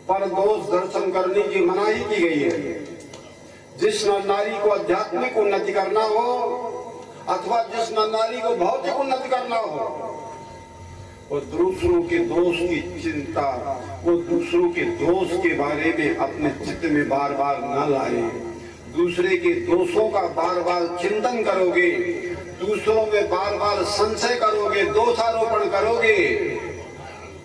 पर दोष दर्शन करने की मनाही की गई है। जिस नर नारी को आध्यात्मिक उन्नति करना हो अथवा जिस नर नारी को भौतिक उन्नति करना हो, वो दूसरों के दोष की चिंता, वो दूसरों के दोष के बारे में अपने चित्त में बार बार न लाए। दूसरे के दोषों का बार बार चिंतन करोगे, दूसरों में बार बार संशय करोगे, दोषारोपण करोगे,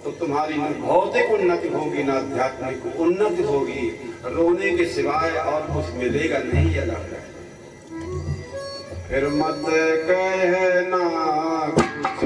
तो तुम्हारी न भौतिक उन्नति होगी न आध्यात्मिक उन्नति होगी। रोने के सिवाय और कुछ मिलेगा नहीं। ये लग रहा है। फिर मत कहना कुछ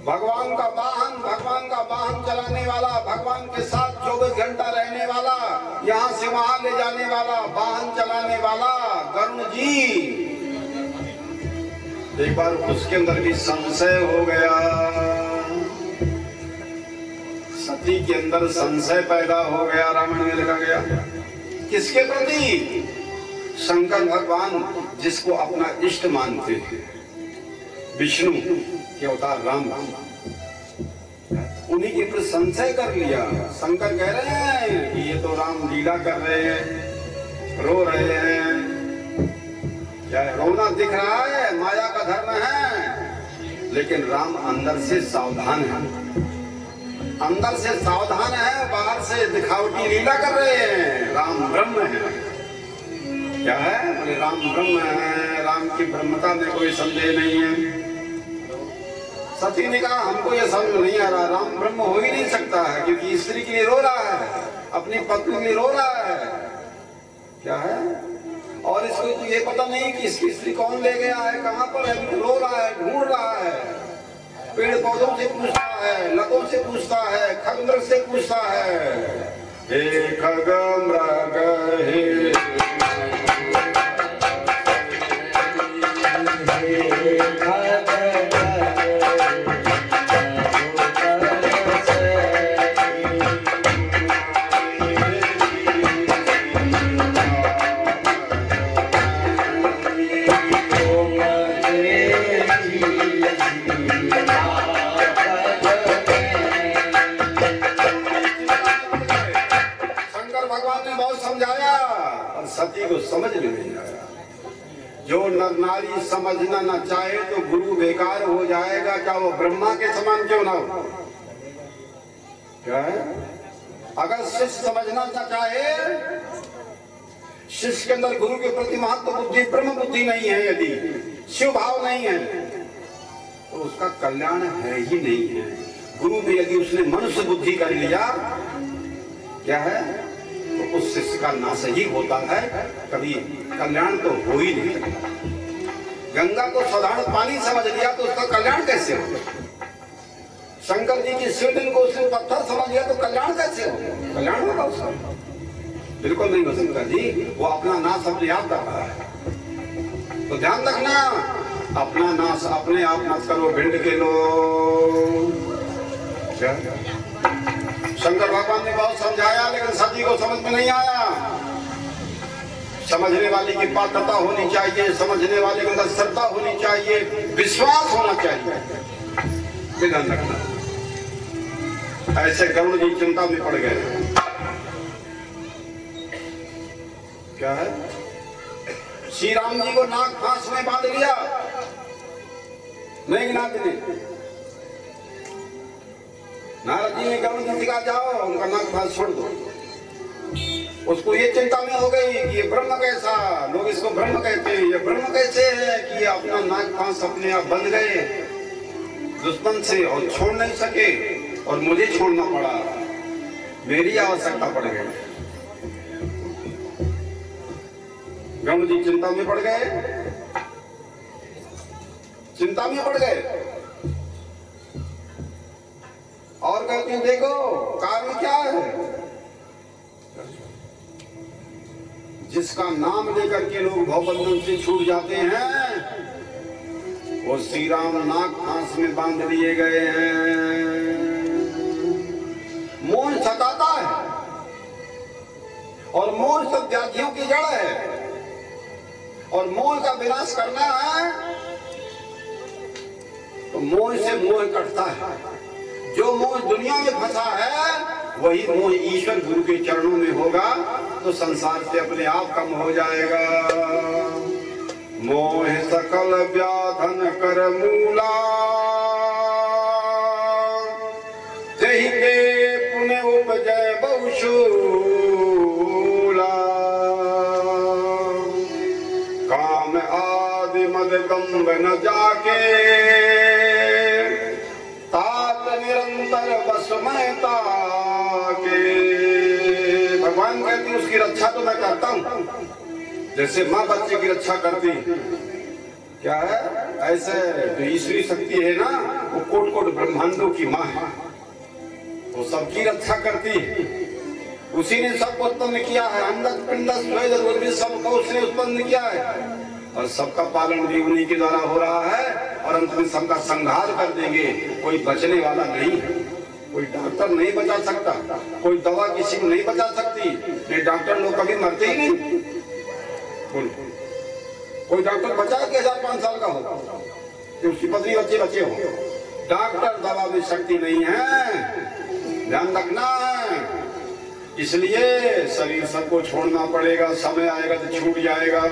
भगवान का वाहन चलाने वाला, भगवान के साथ 24 घंटा रहने वाला, यहाँ से वहां ले जाने वाला, वाहन चलाने वाला गरुण जी, एक बार उसके अंदर भी संशय हो गया। सती के अंदर संशय पैदा हो गया। रामायण में लिखा गया किसके प्रति? शंकर भगवान जिसको अपना इष्ट मानते थे, विष्णु के अवतार राम, उन्हीं के प्रति संशय कर लिया। शंकर कह रहे हैं कि ये तो राम लीला कर रहे हैं, रो रहे हैं। क्या रोना दिख रहा है? माया का धर्म है। लेकिन राम अंदर से सावधान है, अंदर से सावधान है, बाहर से दिखावटी लीला कर रहे हैं। राम ब्रह्म है। क्या है? बोले राम ब्रह्म है, राम की ब्रह्मता में कोई संदेह नहीं है। सती ने कहा हमको ये समझ नहीं आ रहा, राम ब्रह्म हो ही नहीं सकता है, क्योंकि स्त्री के लिए रो रहा है, अपनी पत्नी के लिए रो रहा है। क्या है? और इसको तो ये पता नहीं कि इसकी स्त्री कौन ले गया है, कहाँ पर है, रो रहा है, ढूंढ रहा है, पेड़ पौधों से पूछता है, लतों से पूछता है, खगमृग से पूछता है। हे खगमृग हे सती को समझ में नहीं आया। जो नर नारी समझना न चाहे तो गुरु बेकार हो जाएगा, क्या वो ब्रह्मा के समान क्यों ना हो। क्या है? अगर शिष्य समझना न चाहे, शिष्य के अंदर गुरु के प्रति महत्व बुद्धि, ब्रह्म बुद्धि नहीं है, यदि शिव भाव नहीं है, तो उसका कल्याण है ही नहीं है। गुरु भी यदि उसने मनुष्य बुद्धि कर लिया, क्या है, तो उस शिष्य का नाश ही होता है, कभी कल्याण तो हो ही नहीं सकता। गंगा को साधारण पानी समझ लिया तो उसका कल्याण कैसे हो? शंकर जी की शिवलिंग को उसने पत्थर समझ लिया तो कल्याण कैसे हो? कल्याण होगा उसका? बिल्कुल नहीं हो सकता जी। वो अपना नाश अपने आप कर रहा है। तो ध्यान रखना, अपना नाश अपने आप मत करो, भिंड के लोग। शंकर भगवान ने बहुत समझाया, लेकिन सती को समझ में नहीं आया। समझने वाले की पात्रता होनी चाहिए, समझने वाले के अंदर श्रद्धा होनी चाहिए, विश्वास होना चाहिए। ध्यान रखना। ऐसे गरुड़ जी चिंता में पड़ गए। क्या है? श्री राम जी को नाग फांस में बांध लिया मेघनाथ ने। नारद जी ने गरुड़ जी से कहा जाओ उनका नाग फांस छोड़ दो। उसको ये चिंता में हो गई कि ये ब्रह्म कैसा, लोग इसको ब्रह्म कहते हैं, ये ब्रह्म कैसे है कि ये अपना नाग फांस अपने आप बंध गए दुश्मन से और छोड़ नहीं सके, और मुझे छोड़ना पड़ा, मेरी आवश्यकता पड़ गई। गरुड़ जी चिंता में पड़ गए, चिंता में पड़ गए और कहते हैं देखो कारण क्या है। जिसका नाम लेकर के लोग भवबंधन से छूट जाते हैं, वो श्री राम नाग फांस में बांध लिए गए हैं। मोह सताता है और मोह सब व्याधियों की जड़ है, और मोह का विनाश करना है तो मोह से मोह कटता है। जो मोह दुनिया में फंसा है वही मोह ईश्वर गुरु के चरणों में होगा तो संसार से अपने आप कम हो जाएगा। मोह सकल व्याधन कर मूला, तेहि के पुण्य उपजय बहुशूला। काम आदि मद गंभ न जाके, तात निरंतर बस में ताके। भगवान कहती उसकी रक्षा तो मैं करता हूं, जैसे माँ बच्चे की रक्षा करती क्या है, ऐसे जो ईश्वरी शक्ति है ना, वो कोट कोट ब्रह्मांडों की माँ है, वो सबकी रक्षा करती है। उसी ने सबको उत्पन्न किया है, अंडक पिंडक स्वेद उर्वी सबको उसने उत्पन्न किया है, और सबका पालन भी उन्हीं के द्वारा हो रहा है। और अंत में सबका संहार कर देंगे, कोई बचने वाला नहीं है। कोई डॉक्टर नहीं बचा सकता, कोई दवा किसी को नहीं बचा सकती। नहीं, डॉक्टर लोग कभी मरते ही नहीं। कोई डॉक्टर बचा के 1005 साल का हो कि उसकी पत्नी बच्चे बचे हो। डॉक्टर दवा में शक्ति नहीं है, ध्यान रखना है। इसलिए शरीर सबको छोड़ना पड़ेगा, समय आएगा तो छूट जाएगा,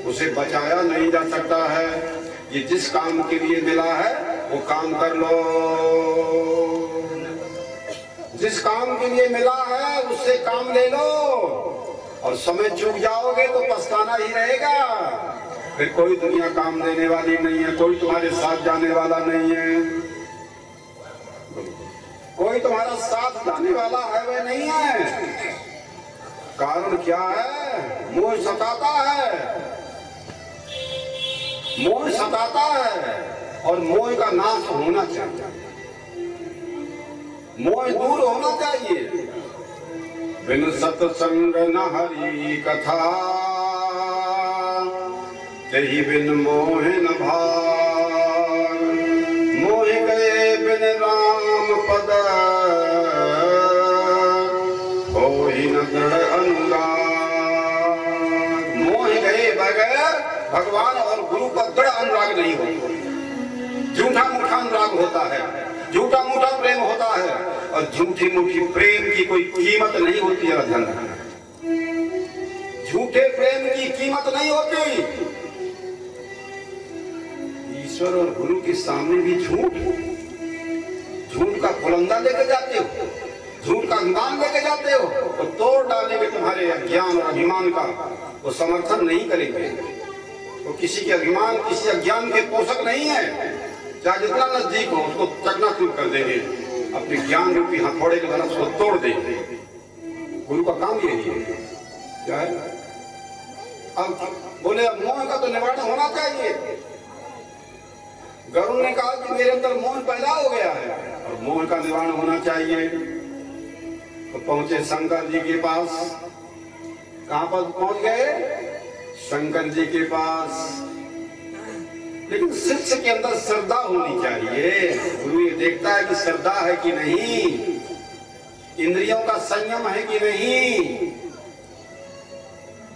उसे बचाया नहीं जा सकता है। ये जिस काम के लिए मिला है वो काम कर लो, जिस काम के लिए मिला है उससे काम ले लो, और समय चूक जाओगे तो पछताना ही रहेगा। फिर कोई दुनिया काम देने वाली नहीं है, कोई तुम्हारे साथ जाने वाला नहीं है, कोई तुम्हारा साथ जाने वाला है वह नहीं है। कारण क्या है? मोह सताता है, मोह सताता है, और मोह का नाश होना चाहिए, मोह दूर होना चाहिए। बिन सत्संग न हरि कथा, तेहि बिन मोह न भाग। मोह गए बिन राम पद, होहि न दृढ़ अनुराग। मोह गए बगैर भगवान और गुरु का दृढ़ अनुराग नहीं होता। झूठा मूठा अनुराग होता है, झूठा मूठा प्रेम होता है, और झूठी मूठी प्रेम की कोई कीमत नहीं होती है। ध्यान रखना, झूठे प्रेम की कीमत नहीं होती। ईश्वर और गुरु के सामने भी झूठ, झूठ का फुलंदा लेके जाते हो, झूठ का अभिमान लेके जाते हो, तो तोड़ डालेंगे तुम्हारे अज्ञान और अभिमान का, वो समर्थन नहीं करेंगे। तो किसी के अभिमान, किसी अज्ञान के पोषक नहीं है। चाहे जितना नजदीक हो उसको चकनाचूर कर देंगे, अपने ज्ञान रूपी हथौड़े के द्वारा उसको तोड़ देंगे। गुरु का काम यही है। क्या है? अब बोले मोह का तो निवारण होना चाहिए। गरुड़ ने कहा कि मेरे अंदर मोह पैदा हो गया है और मोह का निवारण होना चाहिए। तो पहुंचे शंकर जी के पास। कहां पर पहुंच गए? शंकर जी के पास। लेकिन शिष्य के अंदर श्रद्धा होनी चाहिए। गुरु ये देखता है कि श्रद्धा है कि नहीं, इंद्रियों का संयम है कि नहीं,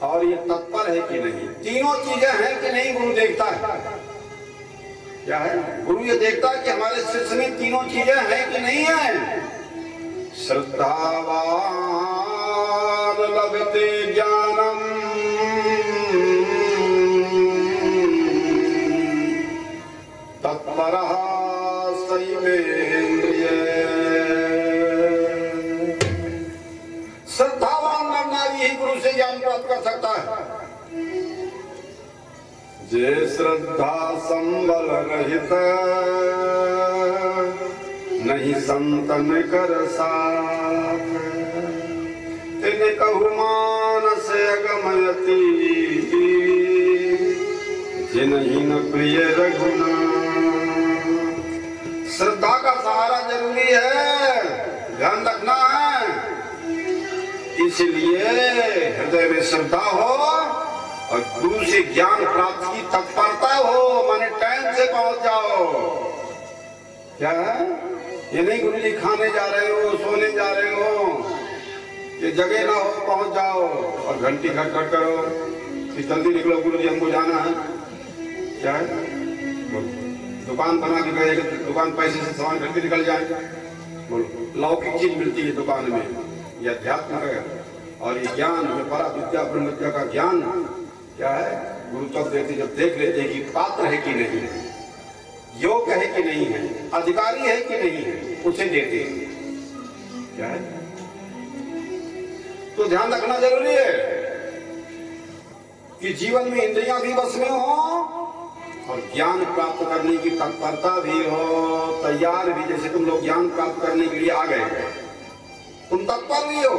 और ये तत्पर है कि नहीं। तीनों चीजें हैं कि नहीं, गुरु देखता है। क्या है? गुरु ये देखता है कि हमारे शिष्य में तीनों चीजें हैं कि नहीं है। श्रद्धावान लभते ज्ञानम, तत्परः संयमेन्द्रिय। श्रद्धावान नर-नारी ही गुरु से ज्ञान प्राप्त कर सकता है। जे श्रद्धा संबल रहित, नहीं संतन कर साथ। तिन कहु मानस अगमयति, जिनहि न प्रिय रघुनाथ। श्रद्धा का सहारा जरूरी है। ध्यान रखना है कि इसलिए हृदय में श्रद्धा हो और गुरु से ज्ञान प्राप्त की तत्परता हो, माने टाइम से पहुंच जाओ। क्या है ये नहीं गुरु जी खाने जा रहे हो, सोने जा रहे हो, ये जगह ना हो पहुंच जाओ और घंटी खटखट करो कि जल्दी निकलो गुरु जी हमको जाना है। क्या है दुकान बना के गए, दुकान पैसे से सामान खरीद के निकल जाए। बोलो लौकिक चीज मिलती है दुकान में, ये अध्यात्म है और ये ज्ञान, ये परा विद्या ब्रह्म विद्या का ज्ञान क्या है गुरु तब देते जब देख लेते कि पात्र है कि नहीं है, योग्य है कि नहीं है, अधिकारी है कि नहीं है, उसे देते हैं। क्या है तो ध्यान रखना जरूरी है कि जीवन में इंद्रियां भी बस में हो और ज्ञान प्राप्त करने की तत्परता भी हो, तैयार भी। जैसे तुम लोग ज्ञान प्राप्त करने के लिए आ गए, तुम तत्पर भी हो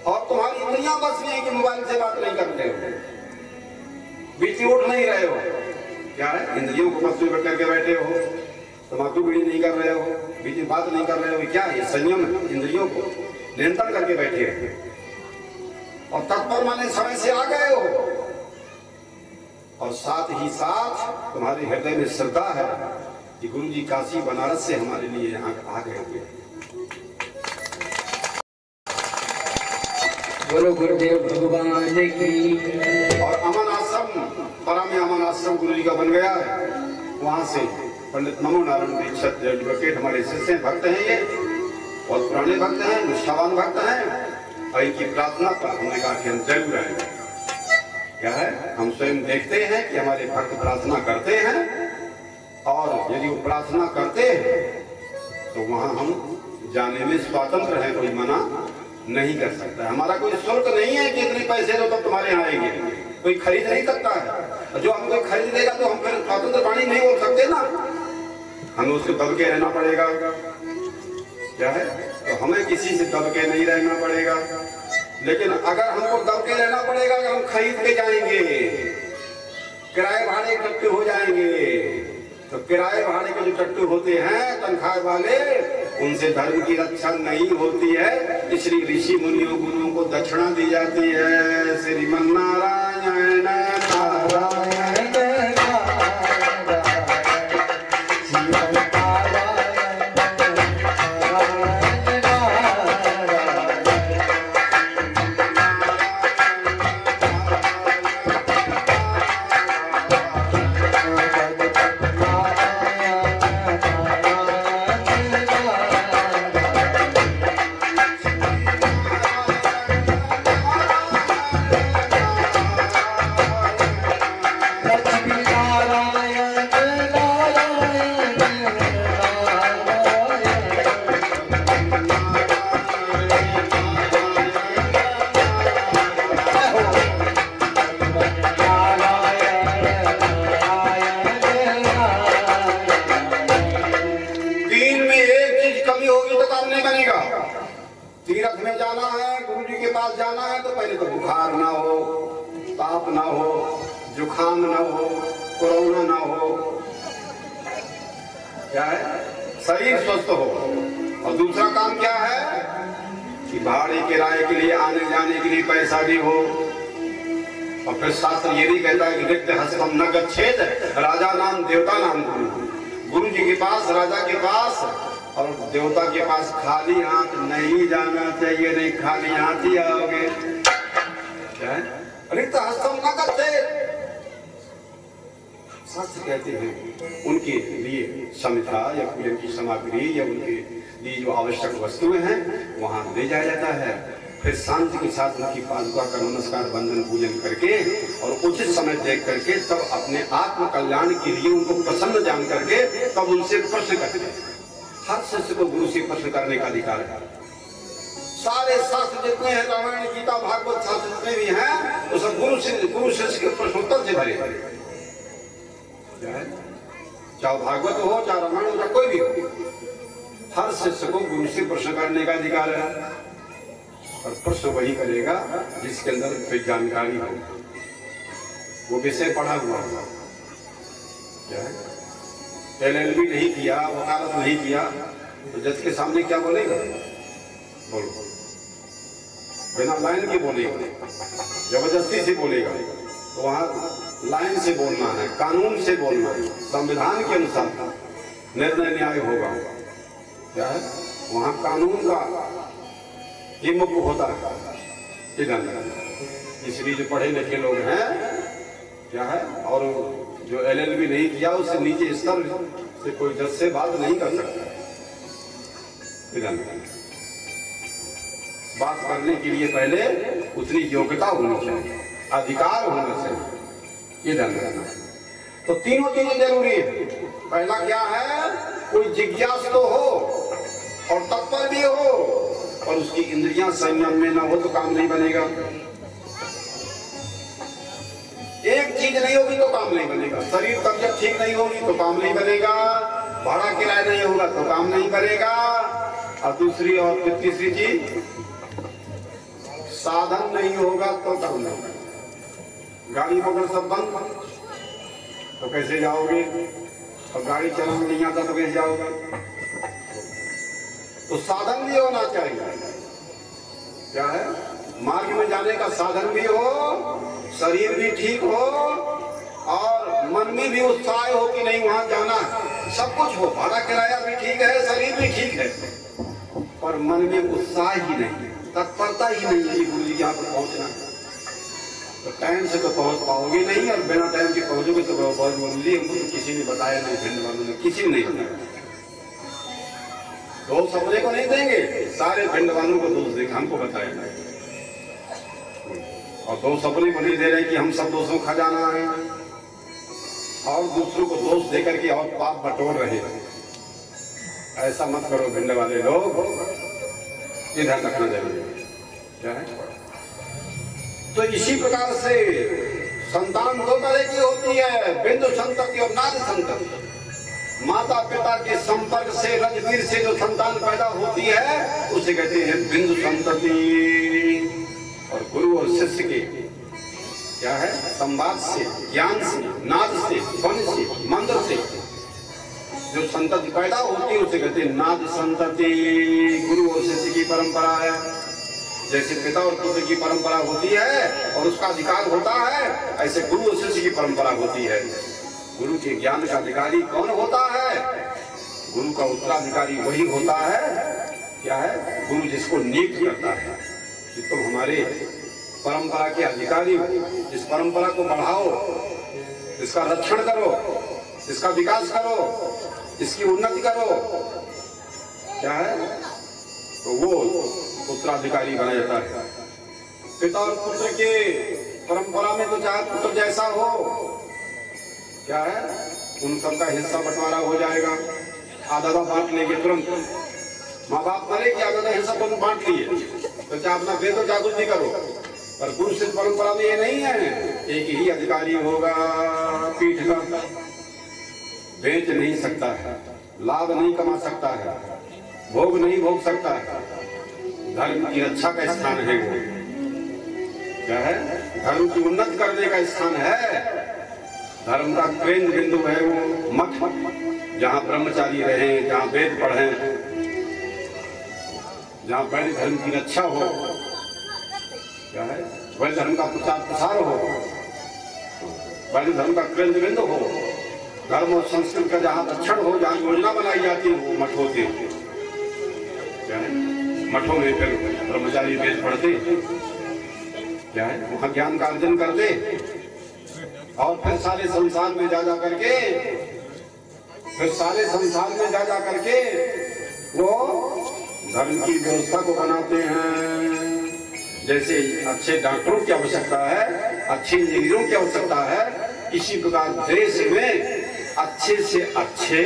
और तुम्हारी इंद्रियां बस में है कि मोबाइल से बात नहीं करते हो, बीच में उठ नहीं रहे हो। क्या है इंद्रियों को बस में करके बैठे हो, तम्बाकू बीड़ी नहीं कर रहे हो, बीच में बात नहीं कर रहे हो। क्या है संयम, इंद्रियों को नियंत्रण करके बैठे हो और तत्पर माने समय से आ गए हो और साथ ही साथ तुम्हारे हृदय में श्रद्धा है कि गुरु जी काशी बनारस से हमारे लिए यहाँ आ गए हुए। बोलो गुरुदेव भगवान की। और अमन आश्रम, परा में अमन आश्रम गुरु जी का बन गया है। वहां से पंडित नमो नारायण दीक्षित एडवोकेट हमारे शिष्य भक्त हैं, ये बहुत पुराने भक्त हैं, निष्ठावान भक्त हैं। और इनकी प्रार्थना पर हमने कहा कि हम जरूर आएंगे। क्या है हम स्वयं देखते हैं कि हमारे भक्त प्रार्थना करते हैं और यदि वो प्रार्थना करते हैं तो वहां हम जाने में स्वतंत्र हैं, कोई मना नहीं कर सकता। हमारा कोई शुल्क नहीं है कि इतने पैसे दो तब तुम्हारे यहाँ आएंगे, कोई खरीद नहीं सकता है। जो हम कोई खरीद देगा तो हम फिर स्वतंत्र वाणी नहीं बोल सकते ना, हमें उसको दब के रहना पड़ेगा। क्या है तो हमें किसी से दब के नहीं रहना पड़ेगा। लेकिन अगर हमको दब के रहना पड़ेगा, अगर हम खरीद के जाएंगे, किराए भाड़े इकट्ठे हो जाएंगे, तो किराए भाड़े के जो टट्टू होते हैं तनख्वाह वाले, उनसे धर्म की रक्षा नहीं होती है। इसलिए ऋषि मुनियों गुरुओं को दक्षिणा दी जाती है। श्रीमन नारायण नारायण तीर्थ में जाना है, गुरु जी के पास जाना है, तो पहले तो बुखार ना हो, ताप ना हो, जुखाम ना हो, कोरोना ना हो। क्या है शरीर स्वस्थ हो। और दूसरा काम क्या है कि भाड़े किराए के लिए आने जाने के लिए पैसा भी हो। और फिर शास्त्र ये भी कहता है कि रिक्त हस्तम न गच्छेत राजा नाम देवता नाम गुरु। गुरु जी के पास, राजा के पास और देवता के पास खाली हाथ नहीं जाना चाहिए। नहीं खाली हाथ ही आओगे। क्या रिक्त हस्तम न गच्छेत, शास्त्र कहते हैं उनके लिए समिधा या पूजन की सामग्री या उनके लिए जो आवश्यक वस्तुएं हैं वहां ले जाया जाता है। फिर शांति के साथ उनकी पादुका का नमस्कार वंदन पूजन करके और उचित समय देख करके तब अपने आत्म कल्याण के लिए उनको प्रसन्न जान करके तब उनसे प्रश्न करते हैं। हर शिष्य को गुरु से प्रश्न करने का अधिकार है। सारे शास्त्र जितने हैं, रामायण गीता भागवत शास्त्र जितने भी हैं, वो सब गुरु शिष्य के प्रश्नोत्तर से भरे। चाहे भागवत हो, चाहे रामायण हो, चाहे कोई भी हो, हर शिष्य को गुरु से प्रश्न करने का अधिकार है। और प्रश्न वही करेगा जिसके अंदर कोई जानकारी हो, वो विषय पढ़ा हुआ होगा। क्या है LLB नहीं किया, वकालत नहीं किया, तो जज के सामने क्या बोलेगा? बोलो बिना लाइन के बोलेगा, जबरदस्ती से बोलेगा तो वहाँ लाइन से बोलना है, कानून से बोलना है, संविधान के अनुसार निर्णय न्याय होगा। क्या है वहाँ कानून का ही मुख्य होता है। इसलिए जो पढ़े लिखे लोग हैं क्या है और जो LLB नहीं किया उससे नीचे स्तर से कोई जज से बात नहीं कर सकता। बात करने के लिए पहले उतनी योग्यता होनी चाहिए, अधिकार होना चाहिए। ये ध्यान रखना। तो तीनों चीजें जरूरी है। पहला क्या है, कोई जिज्ञास तो हो और तत्पर भी हो और उसकी इंद्रियां संयम में ना हो तो काम नहीं बनेगा। एक चीज नहीं होगी तो काम नहीं बनेगा। शरीर तबियत ठीक नहीं होगी तो काम नहीं बनेगा, भाड़ा किराया नहीं होगा तो काम नहीं बनेगा, और दूसरी और तीसरी चीज साधन नहीं होगा तो काम नहीं बनेगा। गाड़ी मोटर सब बंद तो कैसे जाओगे, और गाड़ी चलाना नहीं आता तो कैसे जाओगे। तो साधन भी होना चाहिए। क्या है, मार्ग में जाने का साधन भी हो, शरीर भी ठीक हो और मन में भी उत्साह हो कि नहीं वहां जाना है, सब कुछ हो, भाड़ा किराया भी ठीक है, शरीर भी ठीक है, पर मन में उत्साह ही नहीं, तत्परता ही नहीं है गुरु जी यहाँ पर पहुंचना। तो टाइम से तो पहुंच पाओगे नहीं, और बिना टाइम के पहुंचोगे तो बहुत जरूरी। हमको तो किसी ने बताया नहीं, भिंड वालों ने किसी ने नहीं बताया। दोष अपने को नहीं देंगे, सारे भिंड वालों को दोष देंगे, हमको बताया नहीं। और दोष अपने को नहीं दे रहे कि हम सब दोषों खा जाना है, और दूसरों को दोष देकर के और पाप बटोर रहे हैं। ऐसा मत करो भिंड वाले लोग, ये ध्यान रखना जरूरी क्या है। तो इसी प्रकार से संतान दो तरह की होती है, बिंदु संतति और नाद संतति। माता पिता के संपर्क से, रजबीर से जो संतान पैदा होती है उसे कहते हैं बिंदु संतति। और गुरु और शिष्य के क्या है, संवाद से, ज्ञान से, नाद से, ध्वनि से, मंत्र से जो संतति पैदा होती है उसे कहते हैं नाद संतति। गुरु और शिष्य की परंपरा है। जैसे पिता और पुत्र की परंपरा होती है और उसका अधिकार होता है, ऐसे गुरु और शिष्य की परंपरा होती है। गुरु के ज्ञान का अधिकारी कौन होता है, गुरु का उत्तराधिकारी वही होता है। क्या है, गुरु जिसको नियुक्त करता है कि तुम हमारे परंपरा के अधिकारी हो, इस परंपरा को बढ़ाओ, इसका रक्षण करो, इसका विकास करो, इसकी उन्नति करो। क्या है, तो वो उत्तराधिकारी बना जाता है। पिता और पुत्र के परंपरा में तो चाहे पुत्र जैसा हो, क्या है, उन सबका हिस्सा बंटवारा हो जाएगा, आधा बांट लेंगे तुरंत। माँ बाप मरे कि आधा हिस्सा तुम बांट लिए, तो चाहे अपना भेदो चाहे कुछ भी करो। पर गुरु शिष्य परंपरा में ये नहीं है, एक ही अधिकारी होगा पीठ का, बेच नहीं सकता है, लाभ नहीं कमा सकता है, भोग नहीं भोग सकता है। धर्म की रक्षा का स्थान है वो। क्या है, धर्म की उन्नति करने का स्थान है। धर्म का केंद्र बिंदु है वो मठ, जहाँ ब्रह्मचारी रहे, जहाँ वेद पढ़े, जहाँ पहले धर्म की रक्षा हो। क्या है, वही धर्म का प्रचार प्रसार हो, पहले धर्म का केंद्र बिंदु हो। धर्म और संस्कृति का जहाँ रक्षण हो, जहाँ योजना बनाई जाती है वो मठ होते हैं। क्या है, मठों में फिर ब्रह्मचारी वेद पढ़ते, क्या है, वहाँ ज्ञान का अर्जन करते, और फिर सारे संसार में जा करके, फिर सारे संसार में जा करके वो धर्म की व्यवस्था को बनाते हैं। जैसे अच्छे डॉक्टरों की आवश्यकता है, अच्छे इंजीनियरों की आवश्यकता है, इसी प्रकार देश में अच्छे से अच्छे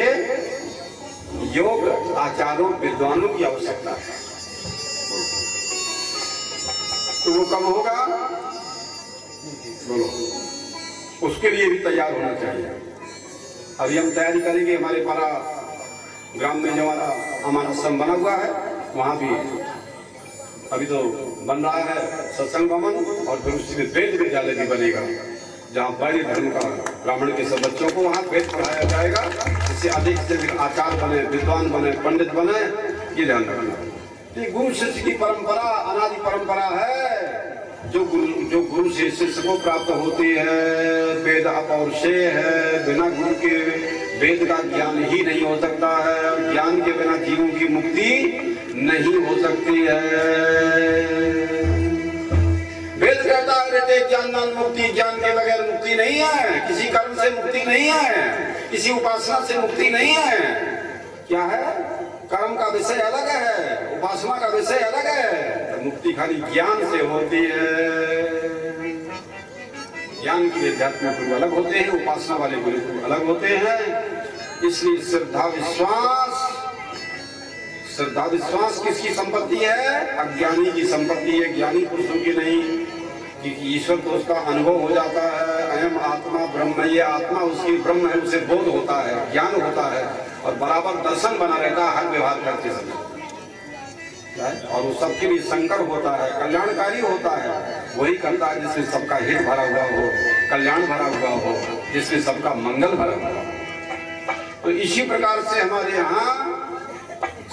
योग आचार्यों विद्वानों की आवश्यकता है। तो वो कब होगा, बोलो, उसके लिए भी तैयार होना चाहिए। अभी हम तैयारी करेंगे, हमारे पारा ग्राम में जो हमारा आश्रम बना हुआ है वहाँ भी अभी तो बन रहा है सत्संग भवन, और फिर उसमें वेद विद्यालय भी बनेगा, जहाँ बड़े धर्म का ब्राह्मण के सब बच्चों को वहाँ वेद पढ़ाया जाएगा, जिससे अधिक से अधिक आचार्य बने, विद्वान बने, पंडित बने। ये ध्यान रखना। कि गुरु शिष्य की परंपरा अनादि परंपरा है। जो गुरु से शिष्य को प्राप्त होती है, वेद अपौरुषेय है। बिना गुरु के वेद का ज्ञान ही नहीं हो सकता है। ज्ञान के बिना जीवों की मुक्ति नहीं हो सकती है। वेद कहता है ज्ञान मुक्ति, ज्ञान के बगैर मुक्ति नहीं है। किसी कर्म से मुक्ति नहीं है, किसी उपासना से मुक्ति नहीं है। क्या है? कर्म का विषय अलग है, उपासना का विषय अलग है। तो मुक्ति खाली ज्ञान से होती है। ज्ञान के अध्यात्म गुरु अलग होते हैं, उपासना वाले गुरु अलग होते हैं। इसलिए श्रद्धा विश्वास किसकी संपत्ति है? अज्ञानी की संपत्ति है, ज्ञानी पुरुषों की नहीं। क्योंकि ईश्वर को उसका अनुभव हो जाता है। अयम आत्मा ब्रह्म, ये आत्मा उसकी ब्रह्म है, उसे बोध होता है, ज्ञान होता है और बराबर दर्शन बना रहता है हर व्यवहार करते समय। और वो सबके लिए शंकर होता है, कल्याणकारी होता है। वही करता है जिसमें सबका हित भरा हुआ हो, कल्याण भरा हुआ हो, जिसमें सबका मंगल भरा हुआ हो। तो इसी प्रकार से हमारे यहाँ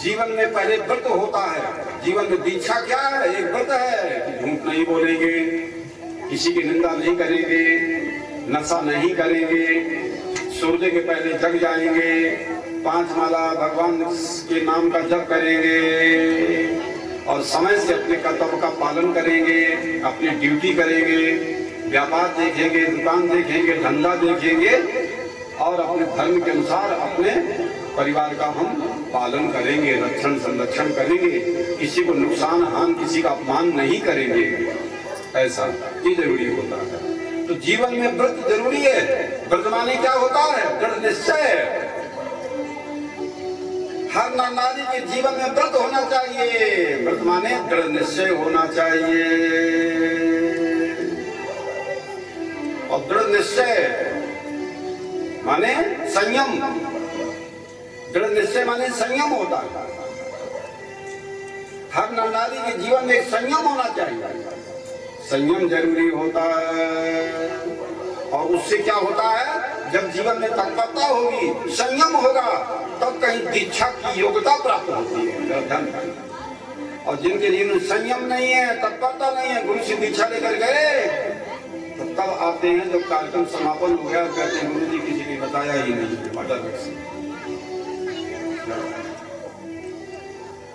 जीवन में पहले व्रत होता है। जीवन में दीक्षा क्या है? एक व्रत है कि झूठ नहीं बोलेंगे, किसी की निंदा नहीं करेंगे, नशा नहीं करेंगे, सूर्य के पहले जग जाएंगे, 5 माला भगवान के नाम का जप करेंगे और समय से अपने कर्तव्य का पालन करेंगे, अपनी ड्यूटी करेंगे, व्यापार देखेंगे, दुकान देखेंगे, धंधा देखेंगे और अपने धर्म के अनुसार अपने परिवार का हम पालन करेंगे, रक्षण संरक्षण करेंगे, किसी को नुकसान हानि, किसी का अपमान नहीं करेंगे। ऐसा ये जरूरी होता है। तो जीवन में व्रत जरूरी है। व्रत माने क्या होता है? दृढ़ निश्चय। हर नर नारी के जीवन में व्रत होना चाहिए। व्रत माने दृढ़ निश्चय होना चाहिए। और दृढ़ निश्चय माने संयम। दृढ़ निश्चय माने संयम होता है। हर नर नारी के जीवन में संयम होना चाहिए। संयम जरूरी होता है। और उससे क्या होता है? जब जीवन में तत्परता होगी, संयम होगा, तब कहीं दीक्षा की योग्यता प्राप्त होती है। और जिनके जीवन में संयम नहीं है, तत्परता नहीं है, गुरु से दीक्षा लेकर गए तो तब आते हैं जब कार्यक्रम समापन हो गया, कहते हैं गुरु जी किसी ने बताया ही नहीं।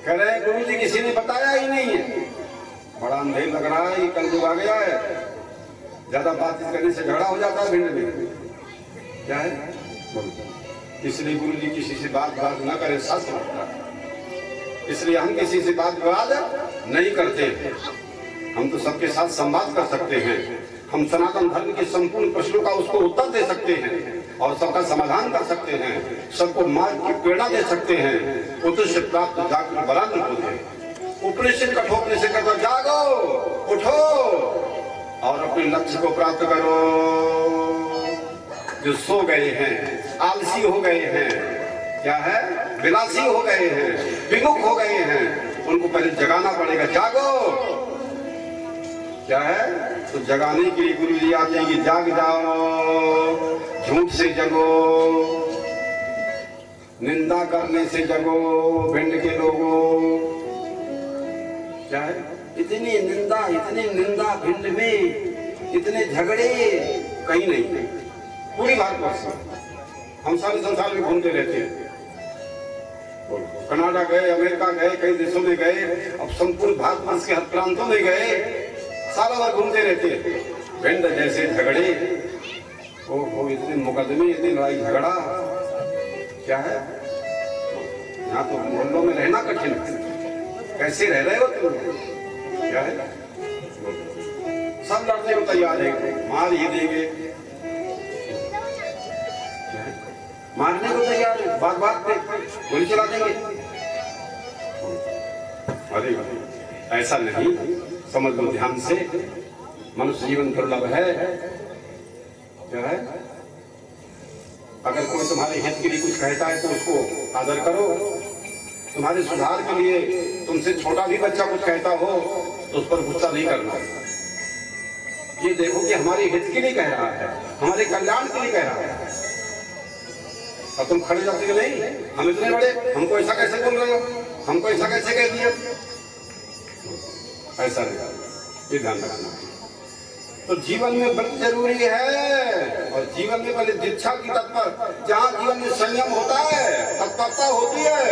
कह रहे हैं गुरु जी किसी ने बताया ही नहीं है। बड़ा अंधेर लग रहा है, ये कल जो आ गया है, ज्यादा बातचीत करने से झगड़ा हो जाता है भिंड में। क्या है? इसलिए गुरु जी किसी से बात न करें, शास्त्र होता है। इसलिए हम किसी से बात विवाद नहीं करते। हम तो सबके साथ संवाद कर सकते हैं। हम सनातन धर्म के संपूर्ण प्रश्नों का उसको उत्तर दे सकते हैं और सबका समाधान कर सकते हैं, सबको मार्ग की प्रेरणा दे सकते हैं। उद्देश्य प्राप्त जागृत बराबर होते हैं। उपनिषद कठोपनिषद से कहता जागो, उठो और अपने लक्ष्य को प्राप्त करो। जो सो गए हैं, आलसी हो गए हैं, क्या है? विलासी हो गए हैं, विमुख हो गए हैं, उनको पहले जगाना पड़ेगा। जागो। क्या है? तो जगाने के लिए गुरु जी आते हैं कि जाग जाओ, झूठ से जगो, निंदा करने से जगो, भिंड के लोगों। क्या है? इतनी निंदा भिंड में, इतने झगड़े कहीं नहीं। पूरी भारतवर्ष हम सारे संसार में घूमते रहते हैं। कनाडा गए, अमेरिका गए, कई देशों में गए, अब संपूर्ण भारतवर्ष के हर प्रांतों में गए, सारा भर घूमते रहते हैं। भिंड जैसे झगड़े, ओ इतने मुकदमे, इतनी लड़ाई झगड़ा। क्या है? यहाँ तो मोहल्लों में रहना कठिन है। कैसे रह रहे हो तुम? क्या है? सब लड़ने को तैयार है, मार ही देंगे, मारने को तैयार है, बात पे गोली चला देंगे। अरे ऐसा नहीं, समझ लो ध्यान से। मनुष्य जीवन दुर्लभ है। क्या है? अगर कोई तुम्हारे हित के लिए कुछ कहता है तो उसको आदर करो। तुम्हारे सुधार के लिए तुमसे छोटा भी बच्चा कुछ कहता हो तो उस पर गुस्सा नहीं करना। ये देखो कि हमारे हित के लिए कह रहा है, हमारे कल्याण के लिए कह रहा है। और तुम खड़े जाते कि नहीं, हम इतने बड़े, हमको ऐसा कैसे बोल रहे हो, हमको ऐसा कैसे कह दिया। ऐसा नहीं, ये ध्यान रखना। तो जीवन में व्रत जरूरी है, और जीवन में पहले दीक्षा की तत्पर, जहाँ जीवन में संयम होता है, तत्परता होती है,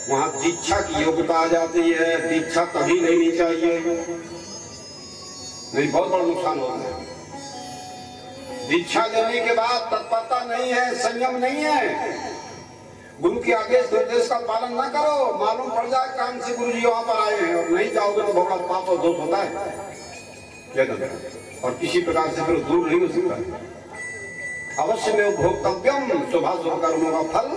वहाँ दीक्षा की योग्यता आ जाती है। दीक्षा कभी लेनी चाहिए, नहीं बहुत बड़ा नुकसान होता है। दीक्षा लेने के बाद तत्परता नहीं है, संयम नहीं है, गुरु के आदेश निर्देश का पालन ना करो, मालूम पड़ जाए काम से गुरु जी वहां पर आए हैं और नहीं जाओगे तो बहुत बड़ा पाप और दोष होता है, क्या करना, और किसी प्रकार से फिर दूर नहीं हो सकता। अवश्य में भोक्तव्यम, शुभाशुभ कर्मों का फल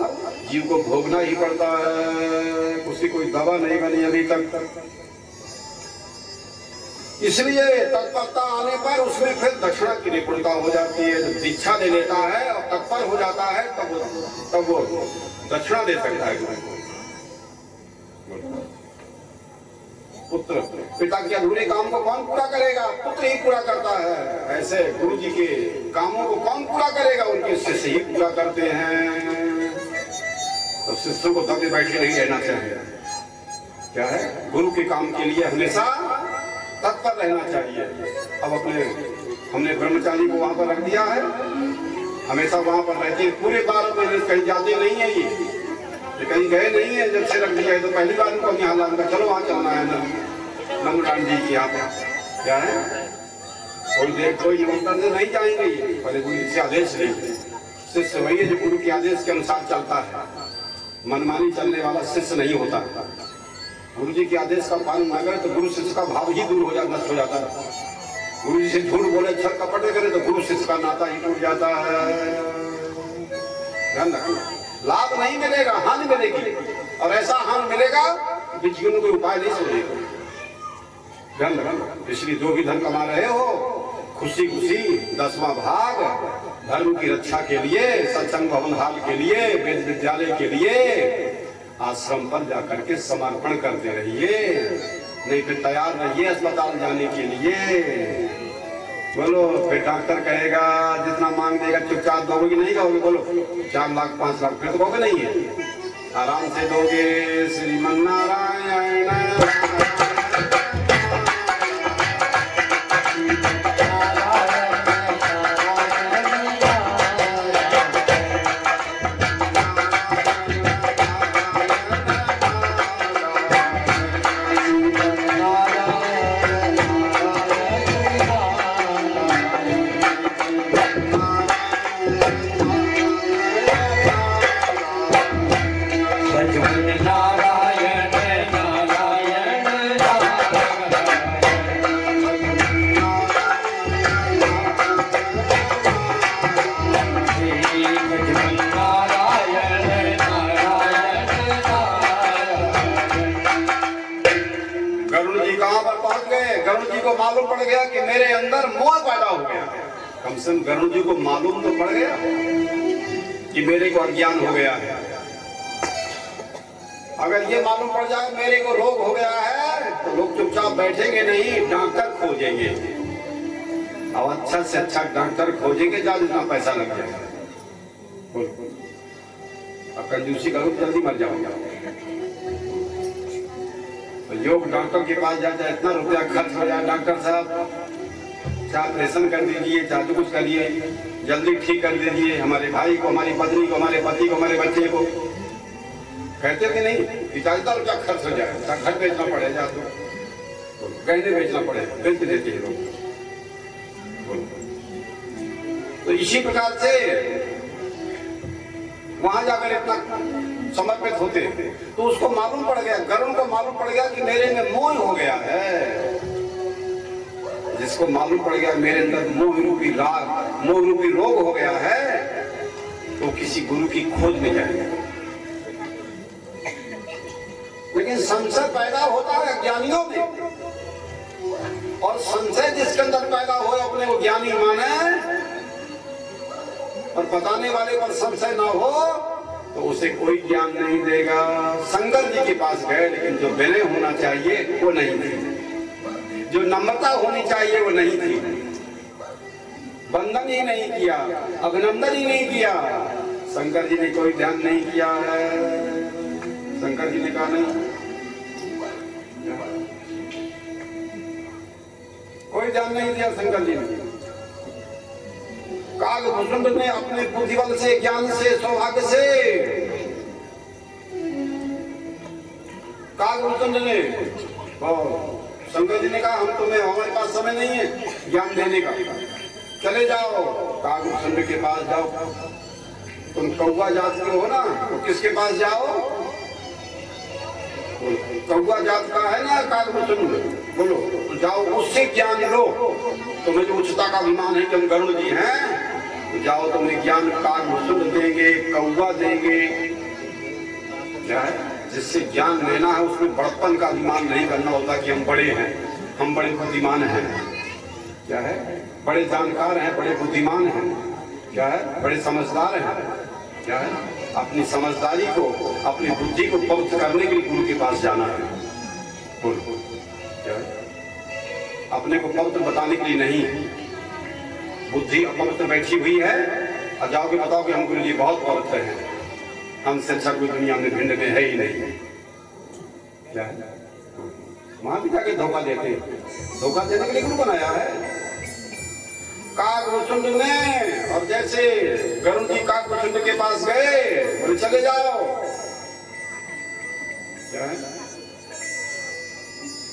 जीव को भोगना ही पड़ता है, उसकी कोई दवा नहीं बनी अभी तक। इसलिए तत्परता आने पर उसमें फिर दक्षिणा की निपुणता हो जाती है। जब दीक्षा ले लेता है और तत्पर हो जाता है तब वो दक्षिणा दे सकता है। पुत्र, पिता के अधूरे काम को कौन पूरा करेगा? पुत्र ही पूरा करता है। ऐसे गुरु जी के कामों को कौन पूरा करेगा? उनके शिष्य ही पूरा करते हैं। तो शिष्यों को दबे बैठे नहीं रहना चाहिए। क्या है? गुरु के काम के लिए हमेशा तत्पर रहना चाहिए। अब हमने ब्रह्मचारी को वहां पर रख दिया है, हमेशा वहां पर रहते हैं पूरे 12 महीने, कहीं जाते नहीं है। ये कहीं गए नहीं है। जब से रख दिया है तो पहली बार उनको यहाँ लाऊंगा, चलो वहां चलना है नंदलाल जी की यहाँ पर। क्या है? कोई देर कोई निमंत्रण से नहीं जाएंगे, पहले गुरु से आदेश लेंगे। शिष्य वही है जो गुरु के आदेश के अनुसार चलता है, मनमानी चलने वाला शिष्य नहीं होता। गुरु जी के आदेश का पालन न करे तो गुरु शिष्य का भाव ही दूर हो जाता, नष्ट हो जाता है। गुरु जी से झूठ बोले, छल कपट करे तो गुरु शिष्य का नाता ही टूट जाता है। ध्यान रखना, लाभ नहीं मिलेगा, हानि मिलेगी, और ऐसा हानि मिलेगा कि जीवन में कोई उपाय नहीं समझेगा। ध्यान रखना। इसलिए जो भी धन कमा रहे हो, खुशी खुशी 10वां भाग धर्म की रक्षा के लिए, सत्संग भवन हाल के लिए, वेद विद्यालय के लिए, आश्रम पर जाकर के समर्पण करते रहिए। नहीं फिर तैयार रहिए अस्पताल जाने के लिए। बोलो, फिर डॉक्टर कहेगा जितना मांग देगा चुपचाप दोगे, नहीं कहोगे? बोलो 4 लाख 5 लाख, फिर तो कहोगे नहीं है, आराम से दोगे। श्रीमन नारायण। मालूम पड़ गया कि मेरे अंदर मोह पैदा हो गया। कम से कम गरुड़ जी को मालूम तो पड़ गया कि मेरे को अज्ञान हो गया है। अगर ये मालूम पड़ जाए मेरे को रोग हो गया है तो लोग चुपचाप बैठेंगे नहीं, डॉक्टर खोजेंगे। अब अच्छा से अच्छा डॉक्टर खोजेंगे, जहाँ जितना पैसा लग जाएगा। अब कंजूसी करो जल्दी मर जाओगे। तो योग डॉक्टर के पास जाता है, इतना रुपया खर्च हो जाए, डॉक्टर साहब चाहे ऑपरेशन कर दीजिए, चाहे कुछ करिए, जल्दी ठीक कर दीजिए हमारे भाई को, हमारी पत्नी को, हमारे पति को, हमारे बच्चे को। कहते कि नहीं कि ज्यादा रुपया खर्च हो जाए, घर बेचना पड़ेगा, तो गहने बेचना पड़ेगा, बेच देते हैं लोग। तो इसी प्रकार से वहां जाकर इतना समर्पित होते तो उसको मालूम पड़ गया, गरुड़ को मालूम पड़ गया कि मेरे में मोह हो गया है। जिसको मालूम पड़ गया मेरे अंदर मोह रूपी राग, मोह रूपी रोग हो गया है, तो किसी गुरु की खोज में जाएगा। लेकिन संशय पैदा होता है ज्ञानियों में, और संशय जिसके अंदर पैदा हो अपने को ज्ञानी माने और बताने वाले पर संशय ना हो तो उसे कोई ज्ञान नहीं देगा। शंकर जी के पास गए, लेकिन जो विनय होना चाहिए वो नहीं थी, जो नम्रता होनी चाहिए वो नहीं थी। बंधन ही नहीं किया, अभिनंदन ही नहीं किया। शंकर जी ने कोई ध्यान नहीं किया है। शंकर जी ने कहा नहीं, कोई ध्यान नहीं दिया शंकर जी ने। कागभूषण ने अपने बुद्धि बल से, ज्ञान से, सौभाग्य से, कागभूषण ने शंकर जी ने कहा हम तुम्हें, हमारे पास समय नहीं है ज्ञान देने का, चले जाओ कागभूषण के पास जाओ। तुम कौवा जात के हो ना, तो किसके पास जाओ? कौवा जात का है ना कागभूषण, बोलो तो जाओ उससे ज्ञान लो। तुम्हें जो उच्चता का अभिमान है कि हम गरुड़ जी हैं, तो जाओ तुम्हें ज्ञान कागभूषण देंगे, कौवा देंगे। क्या है? जिससे ज्ञान लेना है उसमें बड़प्पन का अभिमान नहीं करना होता कि हम बड़े हैं, हम बड़े बुद्धिमान हैं। क्या है? बड़े जानकार हैं, बड़े बुद्धिमान हैं। क्या है? बड़े समझदार हैं। क्या है? अपनी समझदारी को, अपनी बुद्धि को पवित्र करने के लिए गुरु के पास जाना है। बोलो क्या है? अपने को पवित्र बताने के लिए नहीं। बुद्धि अपवित्र बैठी हुई है और जाओगे बताओ कि हम गुरु जी बहुत पवित्र हैं, हमसे अच्छा कोई दुनिया में भिंड में है ही नहीं। क्या है? वहां भी जाके धोखा देते हैं। धोखा देने के लिए गुरु बनाया है कागभूषण ने। और जैसे गरुड़ जी कागभूषण के पास गए, बोले चले जाओ। क्या है?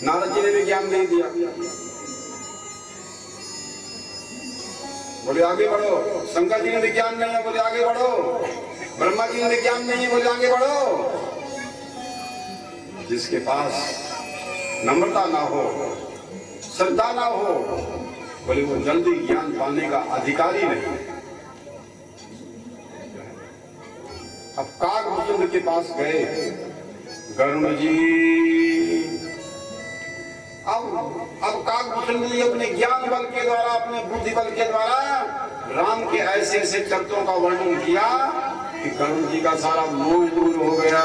नारद जी ने भी ज्ञान नहीं दिया, बोले आगे बढ़ो। शंकर जी ने भी ज्ञान नहीं है, बोले आगे बढ़ो। ब्रह्मा जी ने भी ज्ञान नहीं है, बोले आगे बढ़ो। जिसके पास नम्रता ना हो, श्रद्धा ना हो, बोले वो जल्दी ज्ञान पाने का अधिकारी नहीं। अब कागभूषण के पास गए गरुड़ जी। अब कागभूषण जी अपने ज्ञान बल के द्वारा, अपने बुद्धि बल के द्वारा राम के ऐसे ऐसे चरित्रों का वर्णन किया कि गरुड़ जी का सारा मोह दूर हो गया।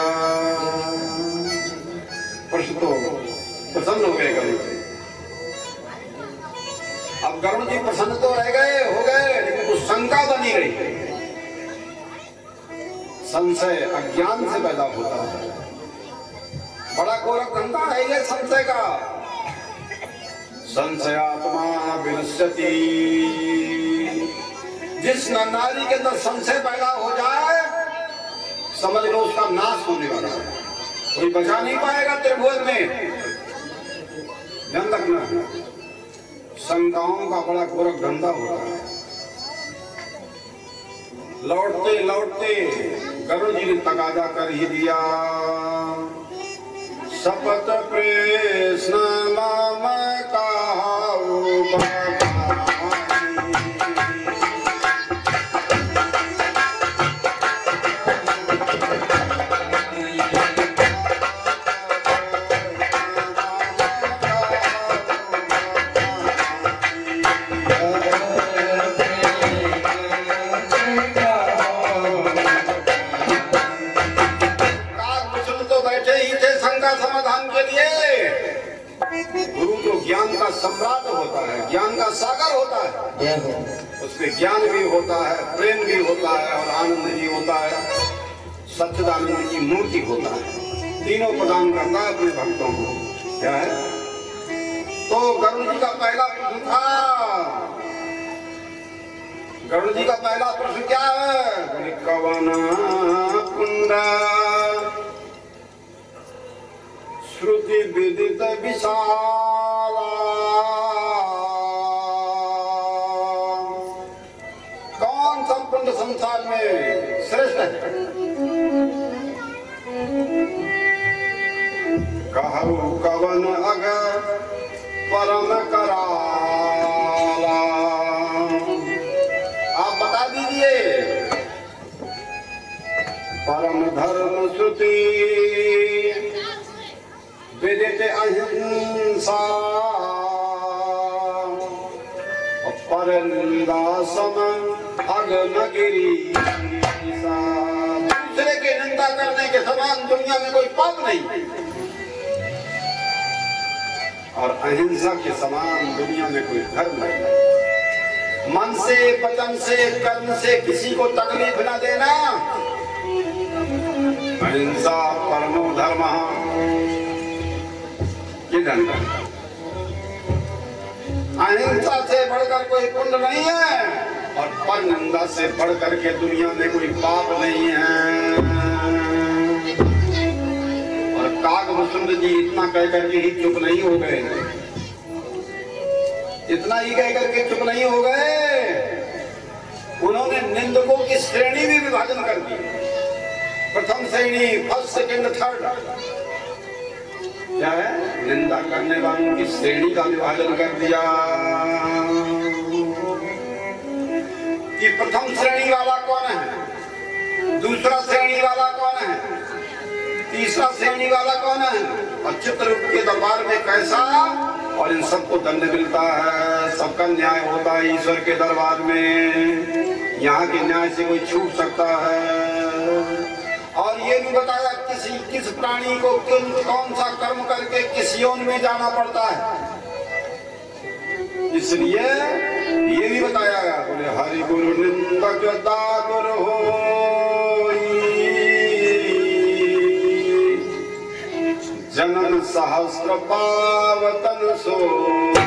प्रसन्न हो गए गरुड़ जी। अब गरुड़ जी प्रसन्न तो रह गए, हो गए, लेकिन कुछ शंका बनी रही। संशय अज्ञान से पैदा होता है। बड़ा गोरख धंधा है ये संशय का। संशयात्मा विनश्यति। जिस नारी के अंदर संशय पैदा हो जाए, समझ लो उसका नाश होने वाला है। कोई बचा नहीं पाएगा त्रिभुवन में। ध्यान रखना, शंकाओं का बड़ा गोरख धंधा होता है। लौटते लौटते गरुड़ जी ने तगादा कर ही दिया। शपथ कृष्ण नाम समाधान के लिए। गुरु तो ज्ञान का सम्राट होता है, ज्ञान का सागर होता है। उसमें ज्ञान भी होता है, प्रेम भी होता है और आनंद भी होता है। सच्चिदानंद की मूर्ति होता है। तीनों प्रदान करता है अपने भक्तों को। क्या है? तो गरुड़ जी का पहला प्रश्न था। गरुड़ जी का पहला प्रश्न क्या है? कवन कुंडा श्रुति विदित विशाला। कौन संपूर्ण संसार में श्रेष्ठ है? कहु कवन अग परम कराला। आप बता दीजिए। परम धर्म श्रुति विदित अहिंसा परनिंदा सम अग्नगिरी। दूसरे की निंदा करने के समान दुनिया में कोई पाप नहीं, और अहिंसा के समान दुनिया में कोई धर्म नहीं। मन से, वचन से, कर्म से किसी को तकलीफ न देना। अहिंसा परमो धर्मः। ये धर्म अहिंसा से बढ़कर कोई पुण्य नहीं है और पर निंदा से बढ़कर के दुनिया में कोई पाप नहीं है। और काकभूषुंड जी इतना कहकर के ही चुप नहीं हो गए, इतना ही कहकर के चुप नहीं हो गए, उन्होंने निंदकों की श्रेणी भी विभाजन कर दी। प्रथम श्रेणी, फर्स्ट, सेकंड, थर्ड, क्या है, निंदा करने वालों की श्रेणी का विभाजन कर दिया कि प्रथम श्रेणी वाला कौन है, दूसरा श्रेणी वाला कौन है, तीसरा श्रेणी वाला कौन है, और चित्रगुप्त के दरबार में कैसा, और इन सबको दंड मिलता है, सबका न्याय होता है ईश्वर के दरबार में। यहाँ के न्याय से कोई छूट सकता है। और ये भी बताया किस प्राणी को कौन सा कर्म करके किस योन में जाना पड़ता है, इसलिए ये भी बताया गया। बोले हरि गुरु निंदक दादुर होई, जन्म सहस्त्र पावतन सोई।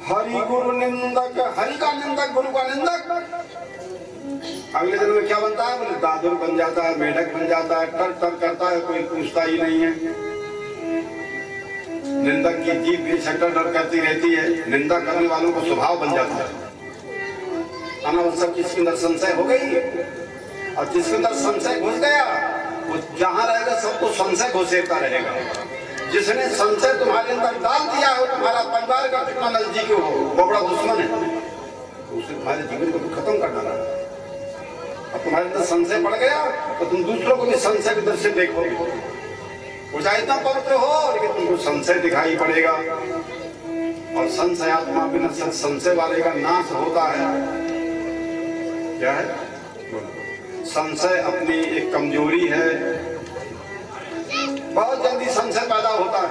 हरि गुरु निंदक, हरि का निंदक, गुरु का निंदक अगले दिन में क्या बनता है, बोले दादुर बन जाता है, मेढक बन जाता है, टर टर करता है, कोई पूछता ही नहीं है। निंदक की जीभ भी छटर डर करती रहती है, निंदा करने वालों को स्वभाव बन जाता है। अनावश्यक किसके अंदर संशय हो गई, और जिसके अंदर संशय घुस गया वो जहां रहेगा सबको संशय घुसेरता रहेगा। जिसने संशय तुम्हारे अंदर डाल दिया हो, तुम्हारा परिवार का कितना नजदीक हो, वो बड़ा दुश्मन है, तो उसे तुम्हारे जीवन को तो खत्म कर डाला। अब तुम्हारे अंदर संशय पड़ गया तो तुम दूसरों को भी संशय की दृष्टि से देखोगे। वो चाहे इतना पवित्र हो लेकिन तुमको संशय दिखाई पड़ेगा, और संशयात्मा बिना संशय वाले का नाश होता है। क्या है, संशय अपनी एक कमजोरी है। बहुत जल्दी संशय पैदा होता है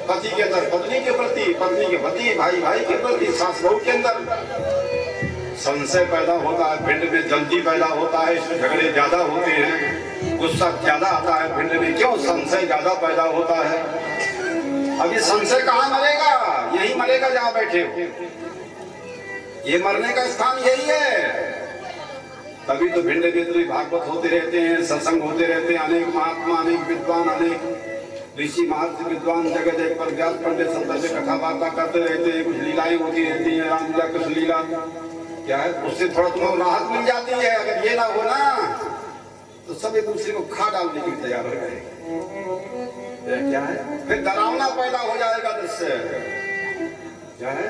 पति के अंदर पत्नी के प्रति, पत्नी के पति, भाई भाई के प्रति, सास बहू के अंदर संशय पैदा होता है। भिंड में जल्दी पैदा होता है, इसमें झगड़े ज्यादा होते हैं, गुस्सा ज्यादा आता है भिंड में। क्यों, संशय ज्यादा पैदा होता है। अब ये संशय कहाँ मरेगा, यही मरेगा जहाँ बैठे हो, ये मरने का स्थान यही है। तभी तो भिंड के भागवत होते रहते हैं, सत्संग होते रहते हैं, अनेक महात्मा, अनेक विद्वान, अनेक ऋषि महर्षि विद्वान जगह जगह पर व्यास पंडित सब से कथा वार्ता करते रहते हैं। कुछ लीलाएं होती रहती हैं, रामलीला कृष्ण लीला, क्या है, उससे थोड़ा तुमको राहत मिल जाती है। अगर ये ना हो ना तो सब एक दूसरे को खा डालने के लिए तैयार हो जाएगा। क्या है, फिर डरावना पैदा हो जाएगा दृश्य, क्या है,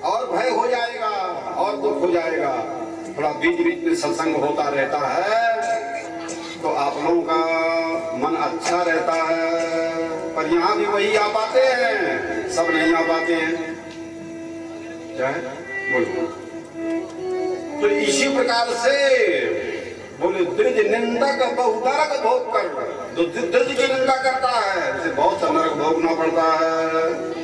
और भय हो जाएगा, और दुख हो जाएगा। थोड़ा बीच बीच में सत्संग होता रहता है तो आप लोगों का मन अच्छा रहता है। पर यहाँ भी वही आ पाते हैं, सब नहीं आ पाते हैं। क्या है, बोलो। तो इसी प्रकार से बोले द्विज निंदक बहुनरक भोग कर, जो द्विज की निंदा करता है उसे बहुत सा नरक भोगना पड़ता है।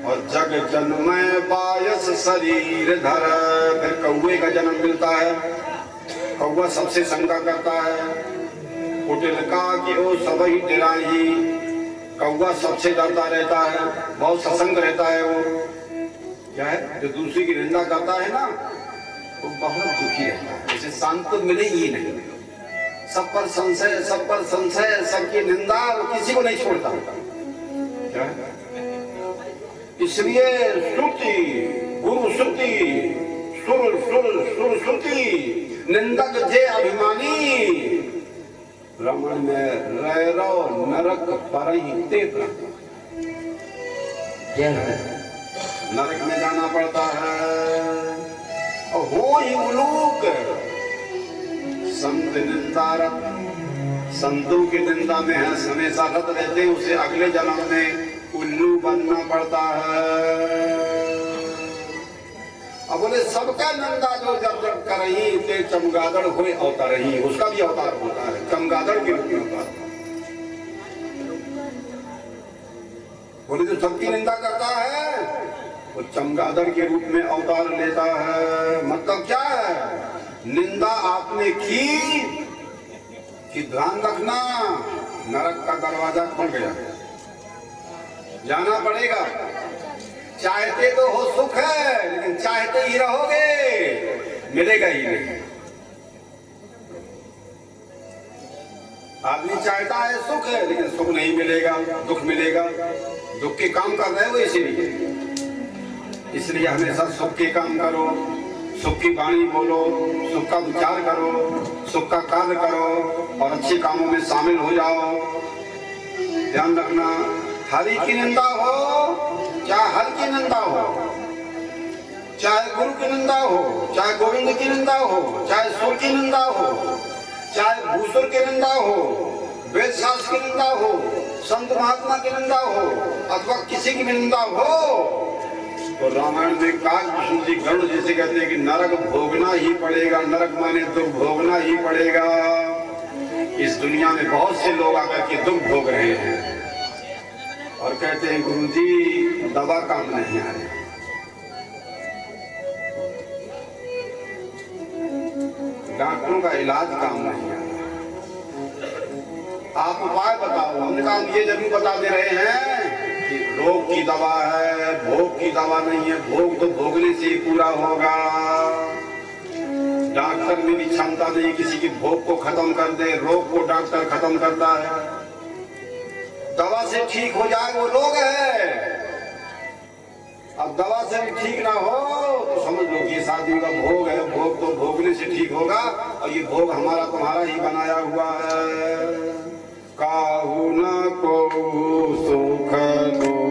और जग जन्मय बायस शरीर धर, फिर कौवे का जन्म मिलता है। कौवा सबसे शंका करता है, कुटिल का कि ओ सब ही डराई। कौवा सबसे डरता रहता है, बहुत सत्संग रहता है वो। क्या है, जो दूसरी की निंदा करता है ना वो बहुत दुखी रहता है, उसे शांति मिलेगी ही नहीं। सब पर संशय, सब पर संशय, सबकी निंदा, किसी को नहीं छोड़ता। क्या है, इसलिए श्रुति, गुरु श्रुति, सुर सुर सुर श्रुति, निंदक जे अभिमानी, रमण में रैरो नरक परही ते प्राणी। नरक में जाना पड़ता है। और हो ही मुलूक संत निंदारत, संतों की निंदा में है हमेशा रत रहते हैं, उसे अगले जन्म में उल्लू बनना पड़ता है। अब बोले सबका निंदा जो जब जब करही ते चमगादड़ होए अवतारही, उसका भी अवतार होता है, चमगादड़ के रूप में अवतार। बोले जो सबकी निंदा करता है वो चमगादड़ के रूप में अवतार लेता है। मतलब क्या है, निंदा आपने की कि ध्यान रखना नरक का दरवाजा खुल गया। जाना पड़ेगा। चाहते तो हो सुख है, लेकिन चाहते ही रहोगे, मिलेगा ही नहीं। आदमी चाहता है सुख है, लेकिन सुख नहीं मिलेगा, दुख मिलेगा। दुख के काम कर रहे हो इसलिए हमेशा सुख के काम करो, सुख की वाणी बोलो, सुख का विचार करो, सुख का कार्य करो और अच्छे कामों में शामिल हो जाओ। ध्यान रखना, हरि की निंदा हो चाहे हर की निंदा हो, चाहे गुरु की निंदा हो, चाहे गोविंद की निंदा हो, चाहे सुर की निंदा हो, चाहे भूसुर की निंदा हो, वेद शास्त्र की निंदा हो, संत महात्मा की निंदा हो अथवा किसी की निंदा हो, तो रामायण में काग गरुड़ जैसे कहते हैं कि नरक भोगना ही पड़ेगा। नरक माने दुख भोगना ही पड़ेगा। इस दुनिया में बहुत से लोग आकर के दुख भोग रहे हैं और कहते हैं गुरुजी दवा काम नहीं आ रही। डॉक्टरों का इलाज काम नहीं आ रहा। आप उपाय बताओ। हमने कहा हम ये जरूर बता दे रहे हैं कि रोग की दवा है, भोग की दवा नहीं है। भोग तो भोगने से ही पूरा होगा। डॉक्टर में भी क्षमता नहीं किसी की भोग को खत्म कर दे। रोग को डॉक्टर खत्म करता है। दवा से ठीक हो जाए वो रोग है। अब दवा से भी ठीक ना हो तो समझ लो कि इस आदमी का भोग है। भोग तो भोगने से ठीक होगा और ये भोग हमारा तुम्हारा ही बनाया हुआ है। काहू न को सुख दुख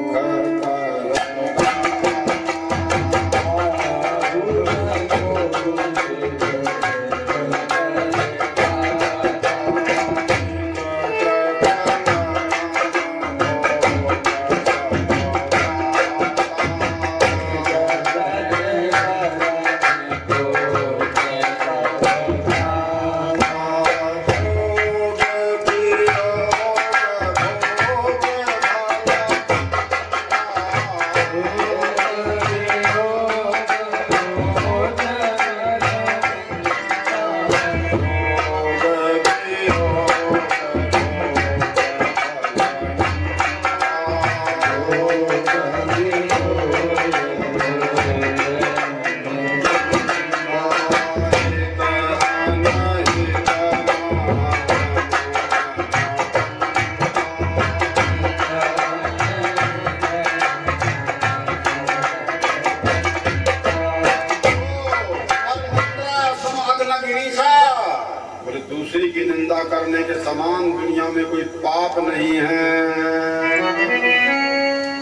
दूसरी की निंदा करने के समान दुनिया में कोई पाप नहीं है।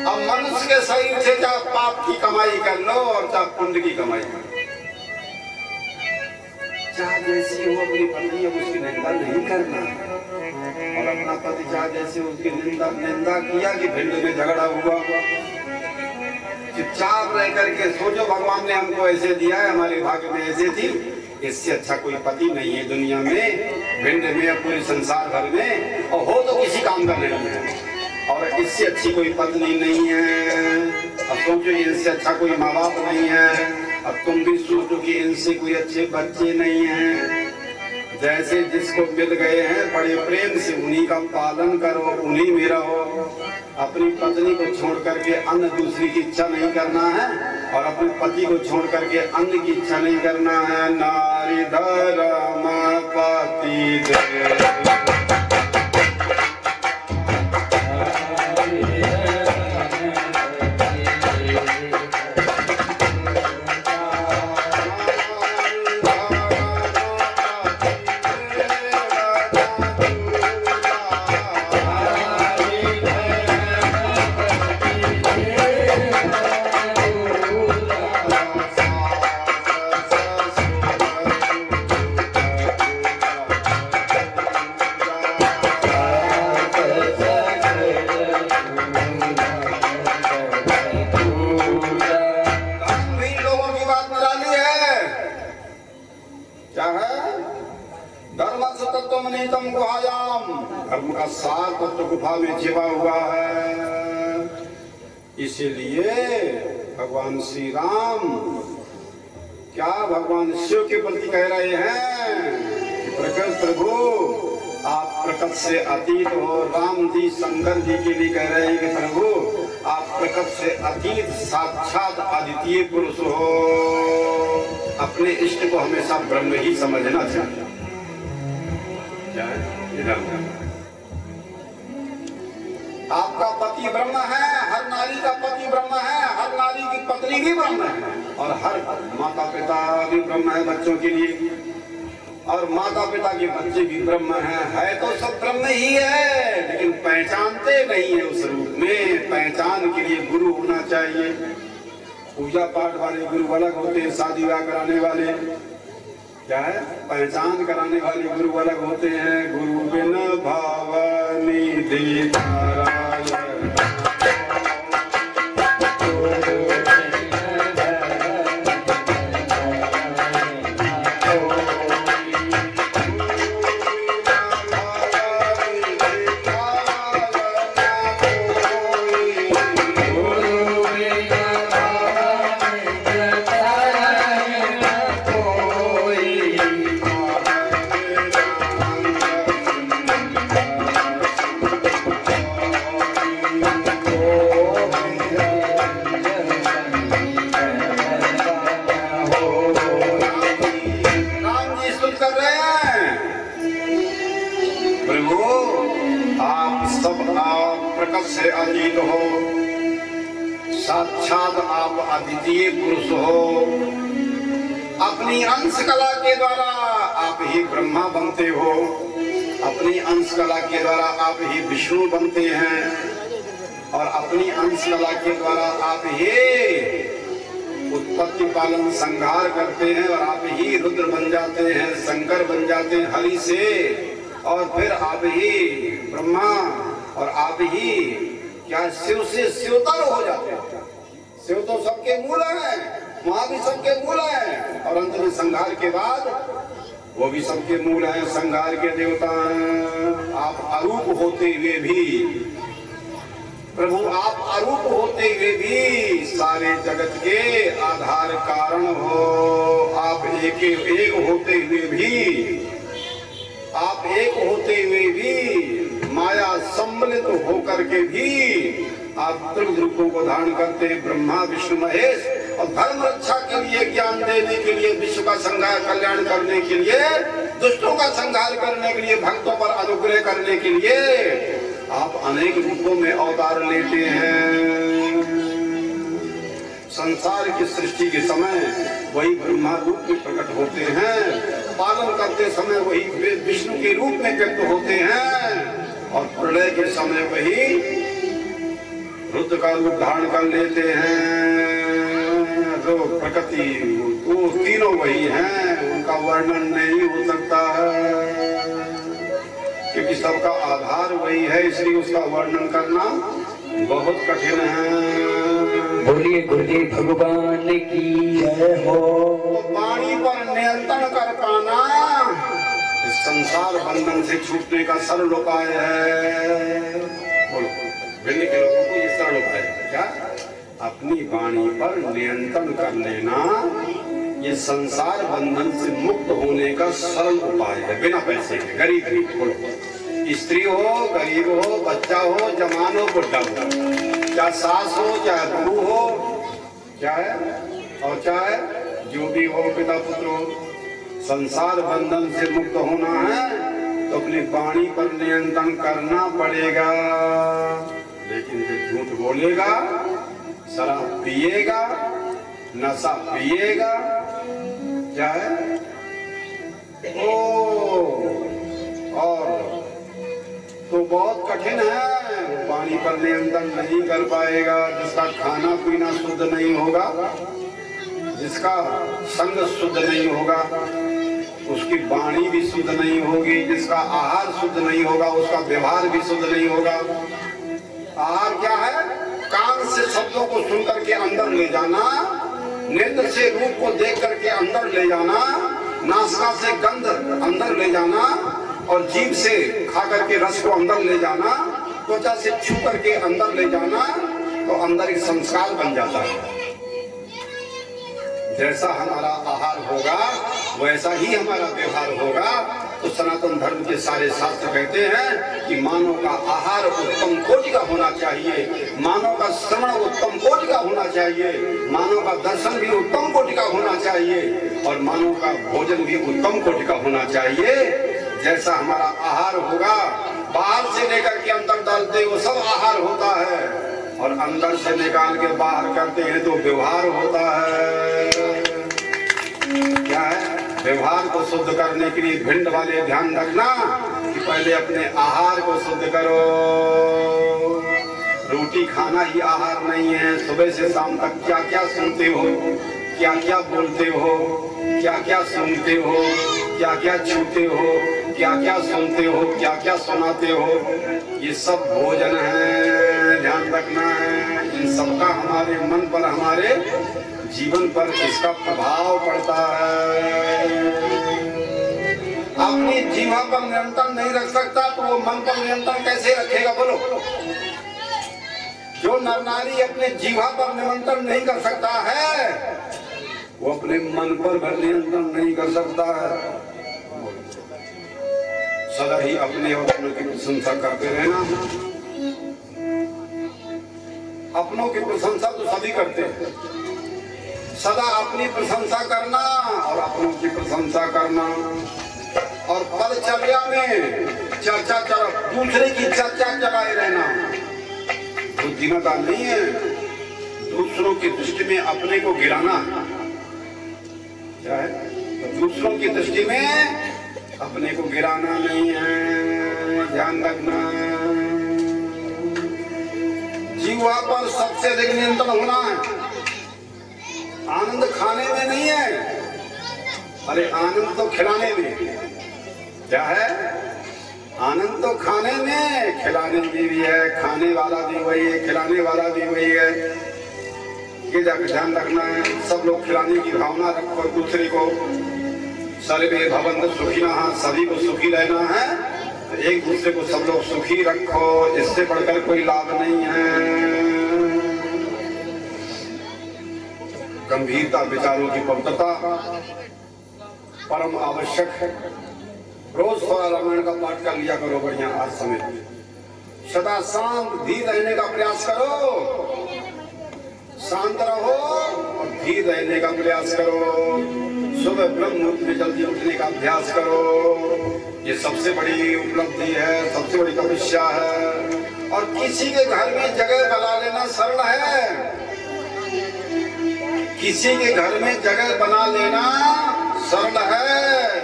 अब मनुष्य के शरीर से चाहे पाप की कमाई कर लो और चाहे पुण्य की कमाई कर लो। चाहे जैसी हो अपनी पत्नी अब उसकी निंदा नहीं करना और अपना पति चाहे जैसे उसकी निंदा किया कि भिंड में झगड़ा हुआ, चुपचाप रह करके सोचो भगवान ने हमको ऐसे दिया है, हमारे भाग्य में ऐसे थी। इससे अच्छा कोई पति नहीं है दुनिया में, भिंड में या पूरे संसार भर में, और हो तो किसी काम का नहीं है। और इससे अच्छी कोई पत्नी नहीं है। अब सोचो इनसे अच्छा कोई माँ बाप नहीं है। अब तुम भी सोचो कि इनसे कोई अच्छे बच्चे नहीं हैं। जैसे जिसको मिल गए हैं बड़े प्रेम से उन्हीं का पालन करो, उन्हीं में रहो। अपनी पत्नी को छोड़ करके अन्य दूसरी की इच्छा नहीं करना है और अपने पति को छोड़ करके अन्य की इच्छा नहीं करना है। नारी धर्म पति दे धर्म का सार तत्व गुफा में छिपा हुआ है। इसीलिए भगवान श्री राम क्या भगवान शिव के प्रति कह रहे हैं कि प्रकृत प्रभु आप प्रकट से अतीत हो। राम जी शंकर जी के लिए कह रहे हैं कि प्रभु आप प्रकट से अतीत साक्षात अद्वितीय पुरुष हो। अपने इष्ट को हमेशा ब्रह्म ही समझना चाहिए। क्या है? आपका पति ब्रह्म है, हर नारी का पति ब्रह्म है, हर नारी की पत्नी भी ब्रह्म है, और हर माता पिता भी ब्रह्म है बच्चों के लिए, और माता पिता के बच्चे भी ब्रह्म है तो सब ब्रह्म ही है, लेकिन पहचानते नहीं है उस रूप में। पहचान के लिए गुरु होना चाहिए। पूजा पाठ वाले गुरु अलग होते हैं, शादी ब्याह कराने वाले क्या है, पहचान कराने वाले गुरु अलग होते हैं। गुरु बिन भावनी दीदारा से अतीत हो, साक्षात आप अद्वितीय पुरुष हो। अपनी अंश कला के द्वारा आप ही ब्रह्मा बनते हो, अपनी अंश कला के द्वारा आप ही विष्णु बनते हैं, और अपनी अंश कला के द्वारा आप ही उत्पत्ति पालन संहार करते हैं, और आप ही रुद्र बन जाते हैं, शंकर बन जाते हैं हरि से, और फिर आप ही ब्रह्मा और आप ही क्या शिव से शिवतर हो जाते हैं। शिव तो सबके मूल है, वहां भी सबके मूल है, और अंत में संहार के बाद वो भी सबके मूल है, संहार के देवता हैं। आप अरूप होते हुए भी प्रभु, आप अरूप होते हुए भी सारे जगत के आधार कारण हो। आप एक होते हुए भी, आप एक होते हुए भी माया सम्मिलित होकर के भी आप त्रिविध रूपों को धारण करते हैं, ब्रह्मा विष्णु महेश, और धर्म रक्षा के लिए, ज्ञान देने के लिए, विश्व का संहार कल्याण करने के लिए, दुष्टों का संहार करने के लिए, भक्तों पर अनुग्रह करने के लिए आप अनेक रूपों में अवतार लेते हैं। संसार की सृष्टि के समय वही ब्रह्मा रूप में प्रकट होते हैं, पालन करते समय वही विष्णु के रूप में व्यक्त होते हैं, और प्रलय के समय वही रुद्र का रूप धारण कर लेते हैं। जो प्रकृति वो तीनों वही हैं, उनका वर्णन नहीं हो सकता है, क्योंकि सबका आधार वही है, इसलिए उसका वर्णन करना बहुत कठिन है। बोलिए गुरुदेव भगवान की जय हो। तो वाणी पर नियंत्रण कर पाना इस संसार बंधन से छूटने का सरल उपाय है। बोलो, भिन्न के लोगों को ये सरल उपाय है क्या? अपनी वाणी पर नियंत्रण कर लेना, ये संसार बंधन से मुक्त होने का सरल उपाय है, बिना पैसे के। गरीब गरीब बोलो, स्त्री हो, गरीब हो, बच्चा हो, जवान हो, बुढ़ा हो, चाहे सास हो, चाहे बहू हो, क्या है, और चाहे जो भी हो, पिता पुत्र हो, संसार बंधन से मुक्त होना है तो अपनी वाणी पर नियंत्रण करना पड़ेगा। लेकिन जो झूठ बोलेगा, शराब पिएगा, नशा पिएगा, क्या है, और तो बहुत कठिन है, वाणी पर नियंत्रण नहीं कर पाएगा। जिसका खाना पीना शुद्ध नहीं होगा, जिसका संग शुद्ध नहीं होगा, उसकी वाणी भी शुद्ध नहीं होगी। जिसका आहार शुद्ध नहीं होगा, उसका व्यवहार भी शुद्ध नहीं होगा। आहार क्या है? कान से शब्दों को सुन करके अंदर ले जाना, नेत्र से रूप को देख करके अंदर ले जाना, नासिका से गंध अंदर ले जाना, और जीभ से खा करके रस को अंदर ले जाना, त्वचा से छू करके अंदर ले जाना, तो अंदर एक संस्कार बन जाता है। जैसा हमारा आहार होगा वैसा ही हमारा व्यवहार होगा। तो सनातन धर्म के सारे शास्त्र कहते हैं कि मानव का आहार उत्तम कोटि का होना चाहिए, मानव का श्रवण उत्तम कोटि का होना चाहिए, मानव का दर्शन भी उत्तम कोटि का होना चाहिए और मानव का भोजन भी उत्तम कोटि का होना चाहिए। जैसा हमारा आहार होगा, बाहर से लेकर के अंदर डालते वो सब आहार होता है और अंदर से निकाल के बाहर करते हैं तो व्यवहार होता है। क्या है? व्यवहार को शुद्ध करने के लिए भिंड वाले ध्यान रखना कि पहले अपने आहार को शुद्ध करो। रोटी खाना ही आहार नहीं है। सुबह से शाम तक क्या क्या सुनते हो, क्या क्या बोलते हो, क्या क्या सुनते हो, क्या क्या छूते हो, क्या क्या सुनते हो, क्या क्या सुनाते हो, ये सब भोजन है, ध्यान रखना है। इन सबका हमारे मन पर, हमारे जीवन पर इसका प्रभाव पड़ता है। अपनी जीवा पर नियंत्रण नहीं रख सकता तो वो मन पर नियंत्रण कैसे रखेगा? बोलो। जो नर नारी अपने जीवा पर नियंत्रण नहीं कर सकता है वो अपने मन पर भी नियंत्रण नहीं कर सकता है। सदा ही अपने अपनों की प्रशंसा करते रहना। अपनों की प्रशंसा तो सभी करते हैं, सदा अपनी प्रशंसा करना और अपनों की प्रशंसा करना और पदचर्या में चर्चा दूसरे की चर्चा चलाए रहना बुद्धिमता नहीं है। दूसरों की दृष्टि में अपने को गिराना क्या है? तो दूसरों की दृष्टि में अपने को गिराना नहीं है, ध्यान रखना। जीवा पर सबसे अधिक नियंत्रण होना है। आनंद खाने में नहीं है, अरे आनंद तो खिलाने में। क्या है? आनंद तो खाने में, खिलाने में भी है। खाने वाला भी वही है, खिलाने वाला भी वही है। ये जाकर ध्यान रखना है। सब लोग खिलाने की भावना रखो दूसरे को। सर्वे भवन्तु सुखिनः, सभी को सुखी रहना है तो एक दूसरे को सब लोग सुखी रखो। इससे बढ़कर कोई लाभ नहीं है। गंभीरता, विचारों की पवित्रता परम आवश्यक है। रोज थोड़ा रामायण का पाठ कर लिया करो बढ़िया। आज समय सदा शांत धीर रहने का प्रयास करो, शांत रहो और धीर रहने का प्रयास करो। सुबह ब्रह्म मुहूर्त में जल्दी उठने का अभ्यास करो। ये सबसे बड़ी उपलब्धि है, सबसे बड़ी तपस्या है। और किसी के घर में जगह बना लेना सरल है। किसी के घर में जगह बना लेना सरल है,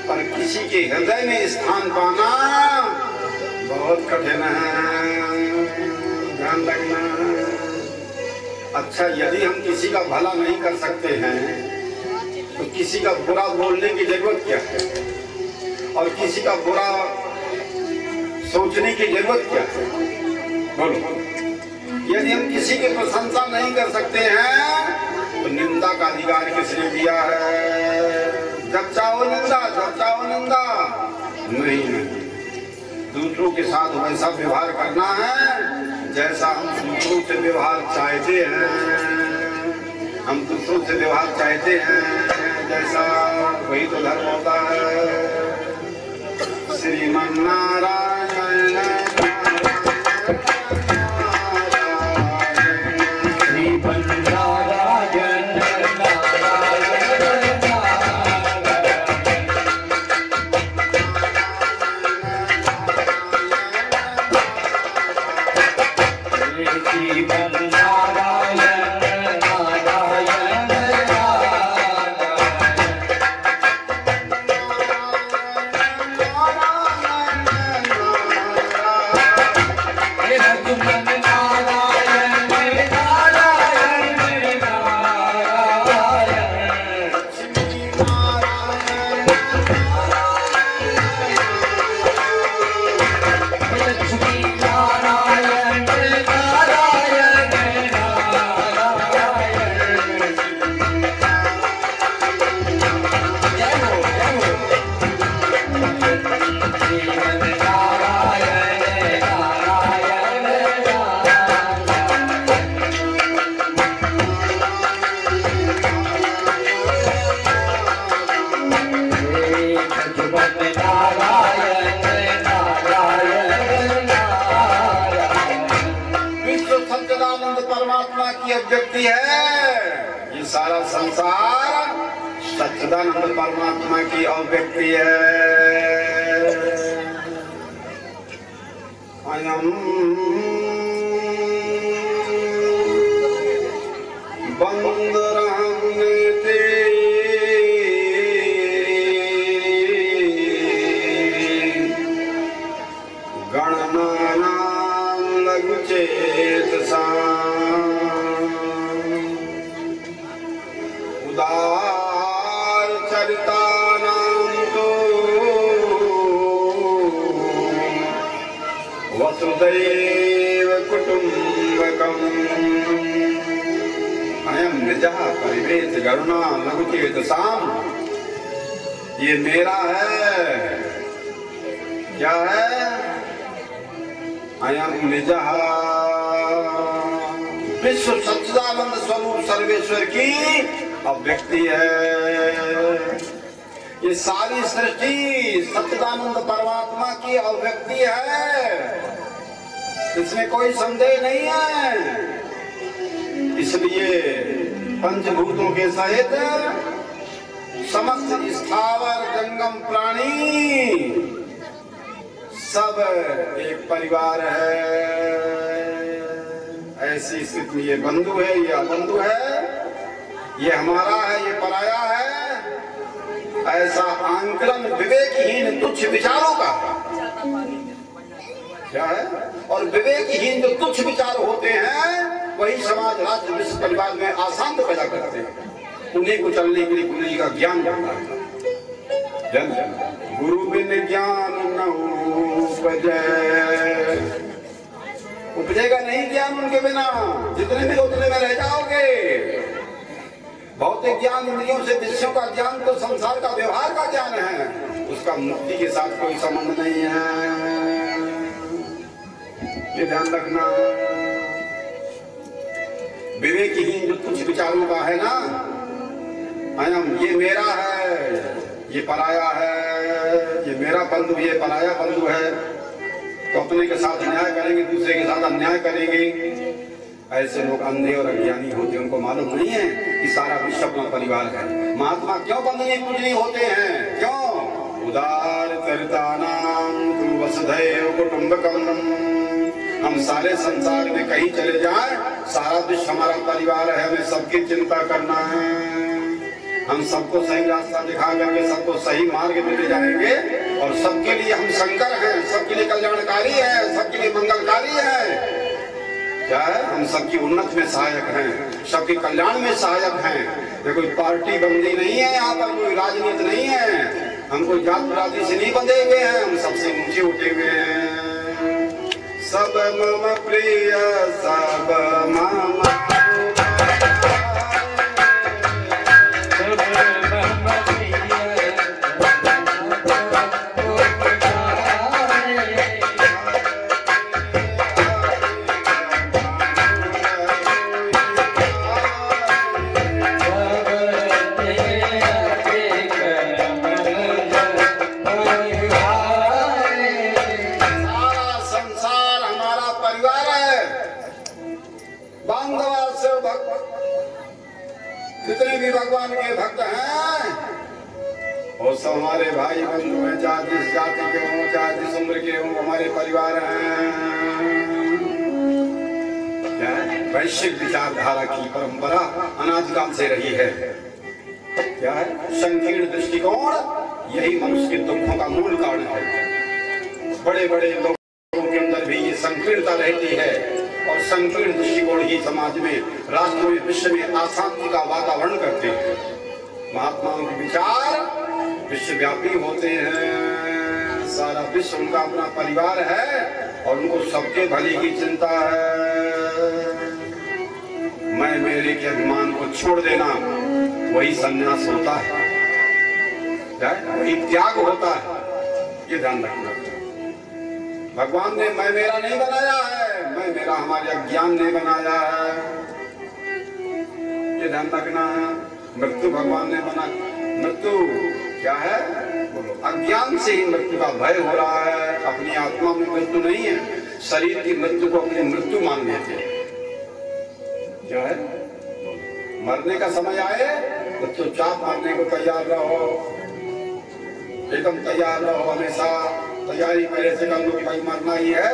पर किसी के हृदय में स्थान पाना बहुत कठिन है, ध्यान रखना। अच्छा, यदि हम किसी का भला नहीं कर सकते हैं तो किसी का बुरा बोलने की जरूरत क्या है? और किसी का बुरा सोचने की जरूरत क्या है? बोलो। यदि हम किसी की प्रशंसा नहीं कर सकते हैं तो निंदा का अधिकार किसने दिया है? जब चाहो निंदा, जब चाहो निंदा नहीं। दूसरों के साथ वैसा व्यवहार करना है जैसा हम दूसरों से व्यवहार चाहते हैं। हम दूसरों से व्यवहार चाहते हैं जैसा, वही तो धर्म होता है। श्रीमन नारायण एक व्यक्ति है, ये सारा संसार सच्चिदानंद परमात्मा की अभिव्यक्ति है। अयम बंदरांगते गणनानां लघुचेतसा उदार चरितानां तो वसुदैव कुटुंबकम् अयं निजः परिवेश गरुणा लघुचेतसाम्, ये मेरा है। क्या है? अयं निजः विश्व सच्चिदानंद स्वरूप सर्वेश्वर की अभिव्यक्ति है। ये सारी सृष्टि सच्चिदानंद परमात्मा की अभिव्यक्ति है, इसमें कोई संदेह नहीं है। इसलिए पंचभूतों के सहित समस्त स्थावर जंगम प्राणी सब एक परिवार है। ऐसी स्थिति में ये बंधु है, ये अबंधु है, ये हमारा है, ये पराया है, ऐसा आंकलन विवेकहीन तुच्छ विचारों का क्या है। और विवेकहीन जो तुच्छ विचार होते हैं वही समाज, राष्ट्र, विश्व, परिवार में अशांत पैदा करते हैं। उन्हीं को चलने के लिए गुरु जी का ज्ञान करना है। गुरु बिन ज्ञान न उपजे, उपजेगा नहीं ज्ञान उनके बिना। जितने भी उतने में रह जाओगे। भौतिक ज्ञान इंद्रियों से विषयों का ज्ञान तो संसार का व्यवहार का ज्ञान है, उसका मुक्ति के साथ कोई संबंध नहीं है, ये ध्यान रखना। विवेकहीन जो कुछ विचारों का है ना, अयम ये मेरा है, ये पराया है, ये मेरा बंधु, ये पराया बंधु है, तो अपने के साथ न्याय करेंगे, दूसरे के साथ अन्याय करेंगे। ऐसे लोग अंधे और अज्ञानी होते, उनको मालूम नहीं है कि सारा विश्व अपना परिवार है। महात्मा क्यों बंधनी पूजनी होते हैं? क्यों? उदार चरितानां तु वसुधैव कुटुंबकम्। हम सारे संसार में कहीं चले जाएं, सारा विश्व हमारा परिवार है, हमें सबकी चिंता करना है। हम सबको सही रास्ता दिखा करके सबको सही मार्ग में ले जाएंगे, और सबके लिए हम शंकर हैं, सबके लिए कल्याणकारी है, सबके लिए मंगलकारी है। क्या है? हम सबकी उन्नति में सहायक हैं, सबके कल्याण में सहायक हैं। ये कोई पार्टी बंदी नहीं है, यहाँ पर कोई राजनीति नहीं है, हम कोई जात बिरादरी से नहीं बंधे हुए हैं, हम सबसे ऊंचे उठे हुए हैं। सब मम प्रिय सब मम जितने भी भगवान के भक्त हैं वो सब हमारे भाई बंधु हैं, चाहे जिस जाति के हों, चाहे जिस उम्र के हों, हमारे परिवार हैं। वैश्विक विचारधारा की परंपरा अनादिकाल से रही है। क्या है? संकीर्ण दृष्टिकोण यही मनुष्य के दुखों का मूल कारण है। बड़े बड़े लोगों के अंदर भी ये संकीर्णता रहती है, और संकीर्ण दृष्टिकोण ही समाज में, राष्ट्र में, विश्व में अशांति का वातावरण करते हैं। महात्माओं के विचार विश्वव्यापी होते हैं, सारा विश्व उनका अपना परिवार है, और उनको सबके भले की चिंता है। मैं मेरे के अभिमान को छोड़ देना वही संन्यास होता है, वही त्याग होता है, ये ध्यान रखना। भगवान ने मैं मेरा नहीं बनाया है, मैं मेरा हमारे अज्ञान ने बनाया है, ये ध्यान रखना है। मृत्यु भगवान ने बना, मृत्यु क्या है? बोलो, अज्ञान से ही मृत्यु का भय हो रहा है। अपनी आत्मा में मृत्यु नहीं है, शरीर की मृत्यु को अपनी मृत्यु मान लेते हैं। क्या है? मरने का समय आए तो चुपचाप मरने को तैयार रहो, एकदम तैयार रहो, हमेशा तैयारी पहले से कर लो कि भाई मरना ही है,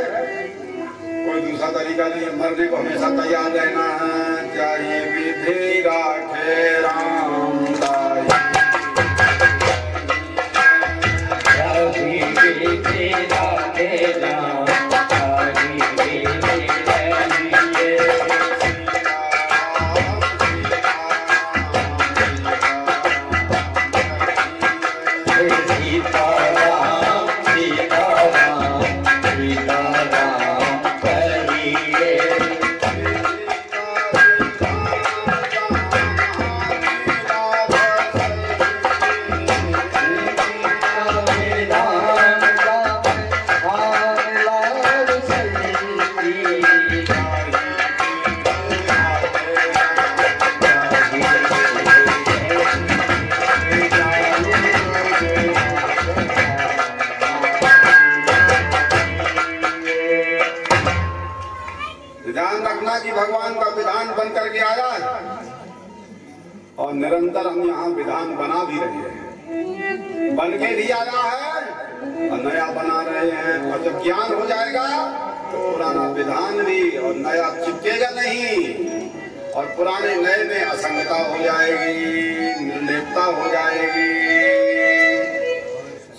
कोई दूसरा तरीका नहीं है, मरने को हमेशा तैयार रहना है। चाहिए विधि राखे राम दाई, भगवान का विधान बन करके आया है और निरंतर हम यहाँ विधान बना भी रहे हैं, बन के भी आया है और नया बना रहे हैं। और जब ज्ञान हो जाएगा तो पुराना विधान भी और नया चिपकेगा नहीं, और पुराने नए में असंगता हो जाएगी, निर्लेपता हो जाएगी।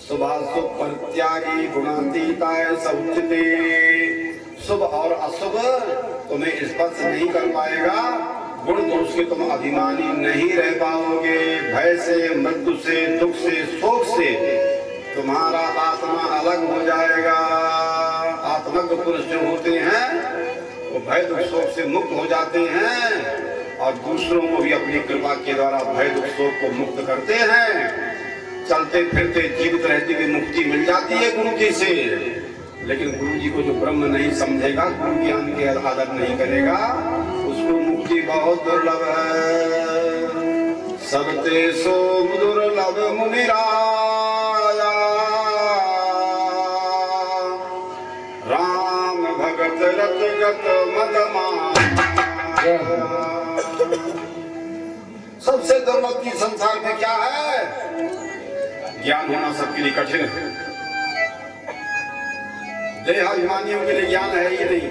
शुभाशुभ परित्यागी गुणातीताय समुचिते, शुभ और अशुभ तुम्हें स्पर्श नहीं कर पाएगा, गुण दोष के तुम अभिमानी नहीं रह पाओगे। भय से, मृत्यु से, दुख से, शोक से तुम्हारा आत्मा अलग हो जाएगा। आत्मज्ञ पुरुष जो होते हैं वो भय दुख शोक से मुक्त हो जाते हैं और दूसरों को भी अपनी कृपा के द्वारा भय दुख शोक को मुक्त करते हैं। चलते फिरते जीवित रहते हुए मुक्ति मिल जाती है गुरु जी से। लेकिन गुरु जी को जो ब्रह्म नहीं समझेगा, गुरु ज्ञान के आदर नहीं करेगा, उसको मुक्ति बहुत दुर्लभ है। सबते सो दुर्लभ मुनिराया, राम भगत रत गत मदमाया। सबसे दुर्लभ चीज संसार में क्या है? ज्ञान होना सबके लिए कठिन है। देह अभिमानियों के लिए ज्ञान है ही नहीं,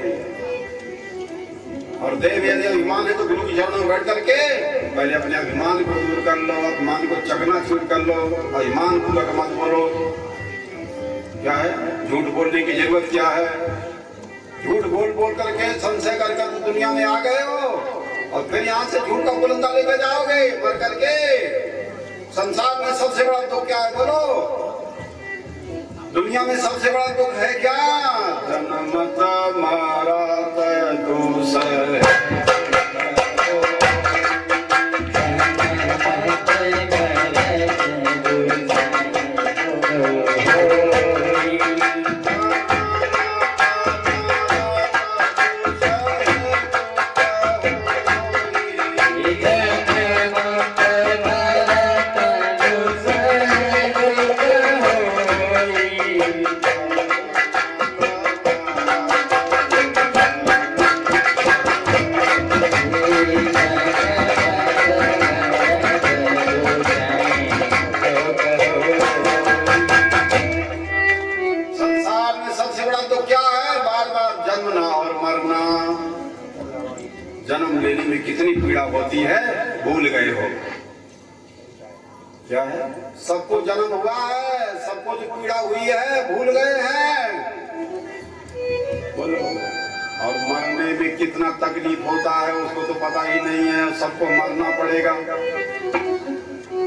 और देह यदि अभिमान है तो गुरु की चरणों में बैठ करके पहले अपने अभिमान को दूर कर लो, अभिमान को चकनाचूर कर लो। अभिमान को मत बोलो। क्या है? झूठ बोलने की जरूरत क्या है? झूठ बोल बोल करके संशय करके तो दुनिया में आ गए हो और फिर यहाँ से झूठ का बुलंदा लेकर जाओगे मर करके। संसार में सबसे बड़ा दुख क्या है बोलो? दुनिया में सबसे बड़ा दुख है क्या? जन्म तुम्हारा दूसर कितनी पीड़ा होती है भूल गए हो। क्या है? सबको जन्म हुआ है, सबको जो पीड़ा हुई है भूल गए हैं। बोलो। और मरने में कितना तकलीफ होता है उसको तो पता ही नहीं है। सबको मरना पड़ेगा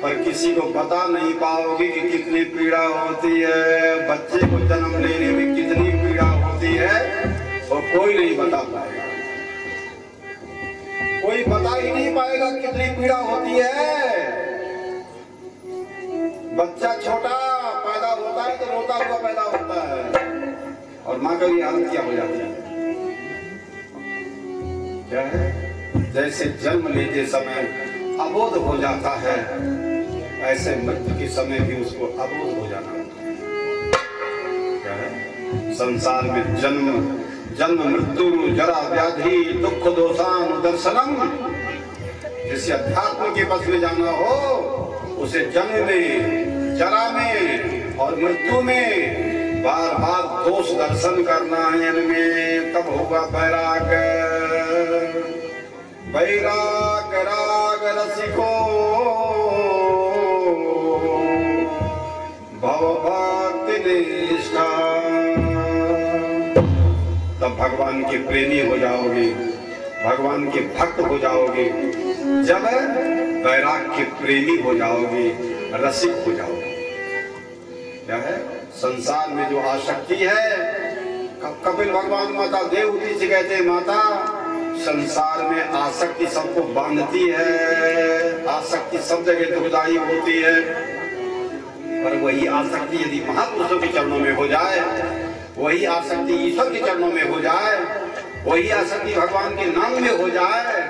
पर किसी को बता नहीं पाओगे कि कितनी पीड़ा होती है। बच्चे को जन्म लेने में कितनी पीड़ा होती है और कोई नहीं बता पाएगा। कोई बता ही नहीं पाएगा कितनी पीड़ा होती है। बच्चा छोटा पैदा होता है तो रोता हुआ पैदा होता है और माँ का भी हालत क्या हो जाती है? क्या है? जैसे जन्म लेते समय अबोध हो जाता है ऐसे मृत्यु के समय भी उसको अबोध हो जाना होता है। क्या है? संसार में जन्म मृत्यु जरा व्याधि दुख दोषान दर्शनम जिसे अध्यात्म के पथ में जाना हो उसे जन्म में, जरा में और मृत्यु में बार बार दोष दर्शन करना है इनमें, तब होगा वैराग्य। वैराग राग रसिको भव भक्ति निष्ठा, तब भगवान के प्रेमी हो जाओगे, भगवान के भक्त हो जाओगे, जब वैराग के प्रेमी हो जाओगे, रसिक हो जाओगे। क्या है संसार में जो आसक्ति है, कपिल भगवान माता देवहूति से कहते हैं, माता संसार में आसक्ति सबको बांधती है, आसक्ति सब जगह दुखदायी होती है, पर वही आसक्ति यदि महापुरुषों के चरणों में हो जाए, वही आसक्ति ईश्वर के चरणों में हो जाए, वही आसक्ति भगवान के नाम में हो जाए,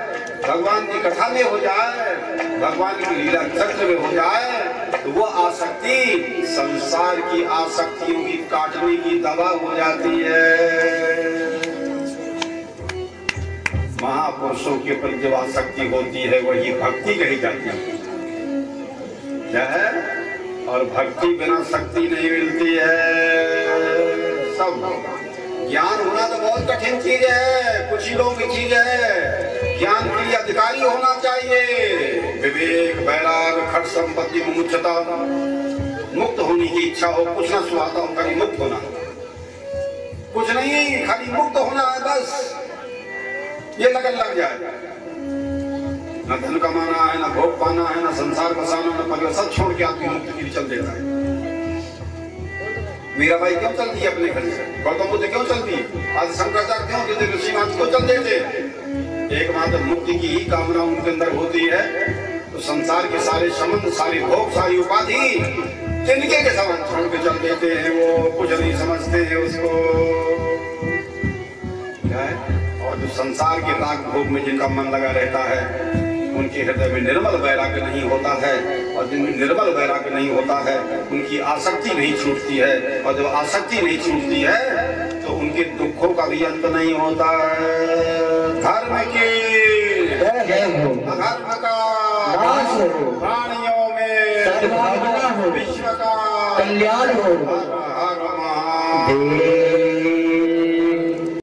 भगवान की कथा में हो जाए, भगवान की लीला चक्र में हो जाए, तो वो आसक्ति संसार की आसक्तियों की काटने की दवा हो जाती है। महापुरुषों के प्रति जो आसक्ति होती है वही भक्ति कही जाती है। क्या है? और भक्ति बिना शक्ति नहीं मिलती है। सब ज्ञान होना तो बहुत कठिन चीज है, कुछ ही लोगों की चीज है। ज्ञान के लिए अधिकारी होना चाहिए, विवेक, वैराग, खट संपत्ति, मुमुक्षुता, मुक्त होने की इच्छा हो, कुछ ना सुहाता हो, खाली मुक्त होना, कुछ नहीं, खाली मुक्त होना है बस। ये लगन लग जाए, न धन कमाना है, न भोग पाना है, न संसार बसाना, न परिवार, सब छोड़ के आदमी मुक्ति के लिए चल देता है। मीराबाई क्यों चलती है अपने घर से? गौतम बुद्ध क्यों चलती? आज शंकराचार्य क्यों चलते? ऋषि महर्षि क्यों चल देते? एकमात्र मुक्ति की ही कामना उनके अंदर होती है। तो संसार के सारे संबंध, सारे भोग, सारी उपाधि तिनके के समान छोड़ के चल देते हैं। वो कुछ नहीं समझते हैं उसको। क्या है? और जो संसार के राग भोग में जिनका मन लगा रहता है, उनके हृदय में निर्मल वैराग्य नहीं होता है। और जिनमें निर्मल वैराग्य नहीं होता है, उनकी आसक्ति नहीं छूटती है। और जब आसक्ति नहीं छूटती है तो उनके दुखों का भी अंत नहीं होता है। धर्म के अधर्म का नाश हो, प्राणियों में सद्भावना हो, विश्व का कल्याण हो। हर हर महादेव।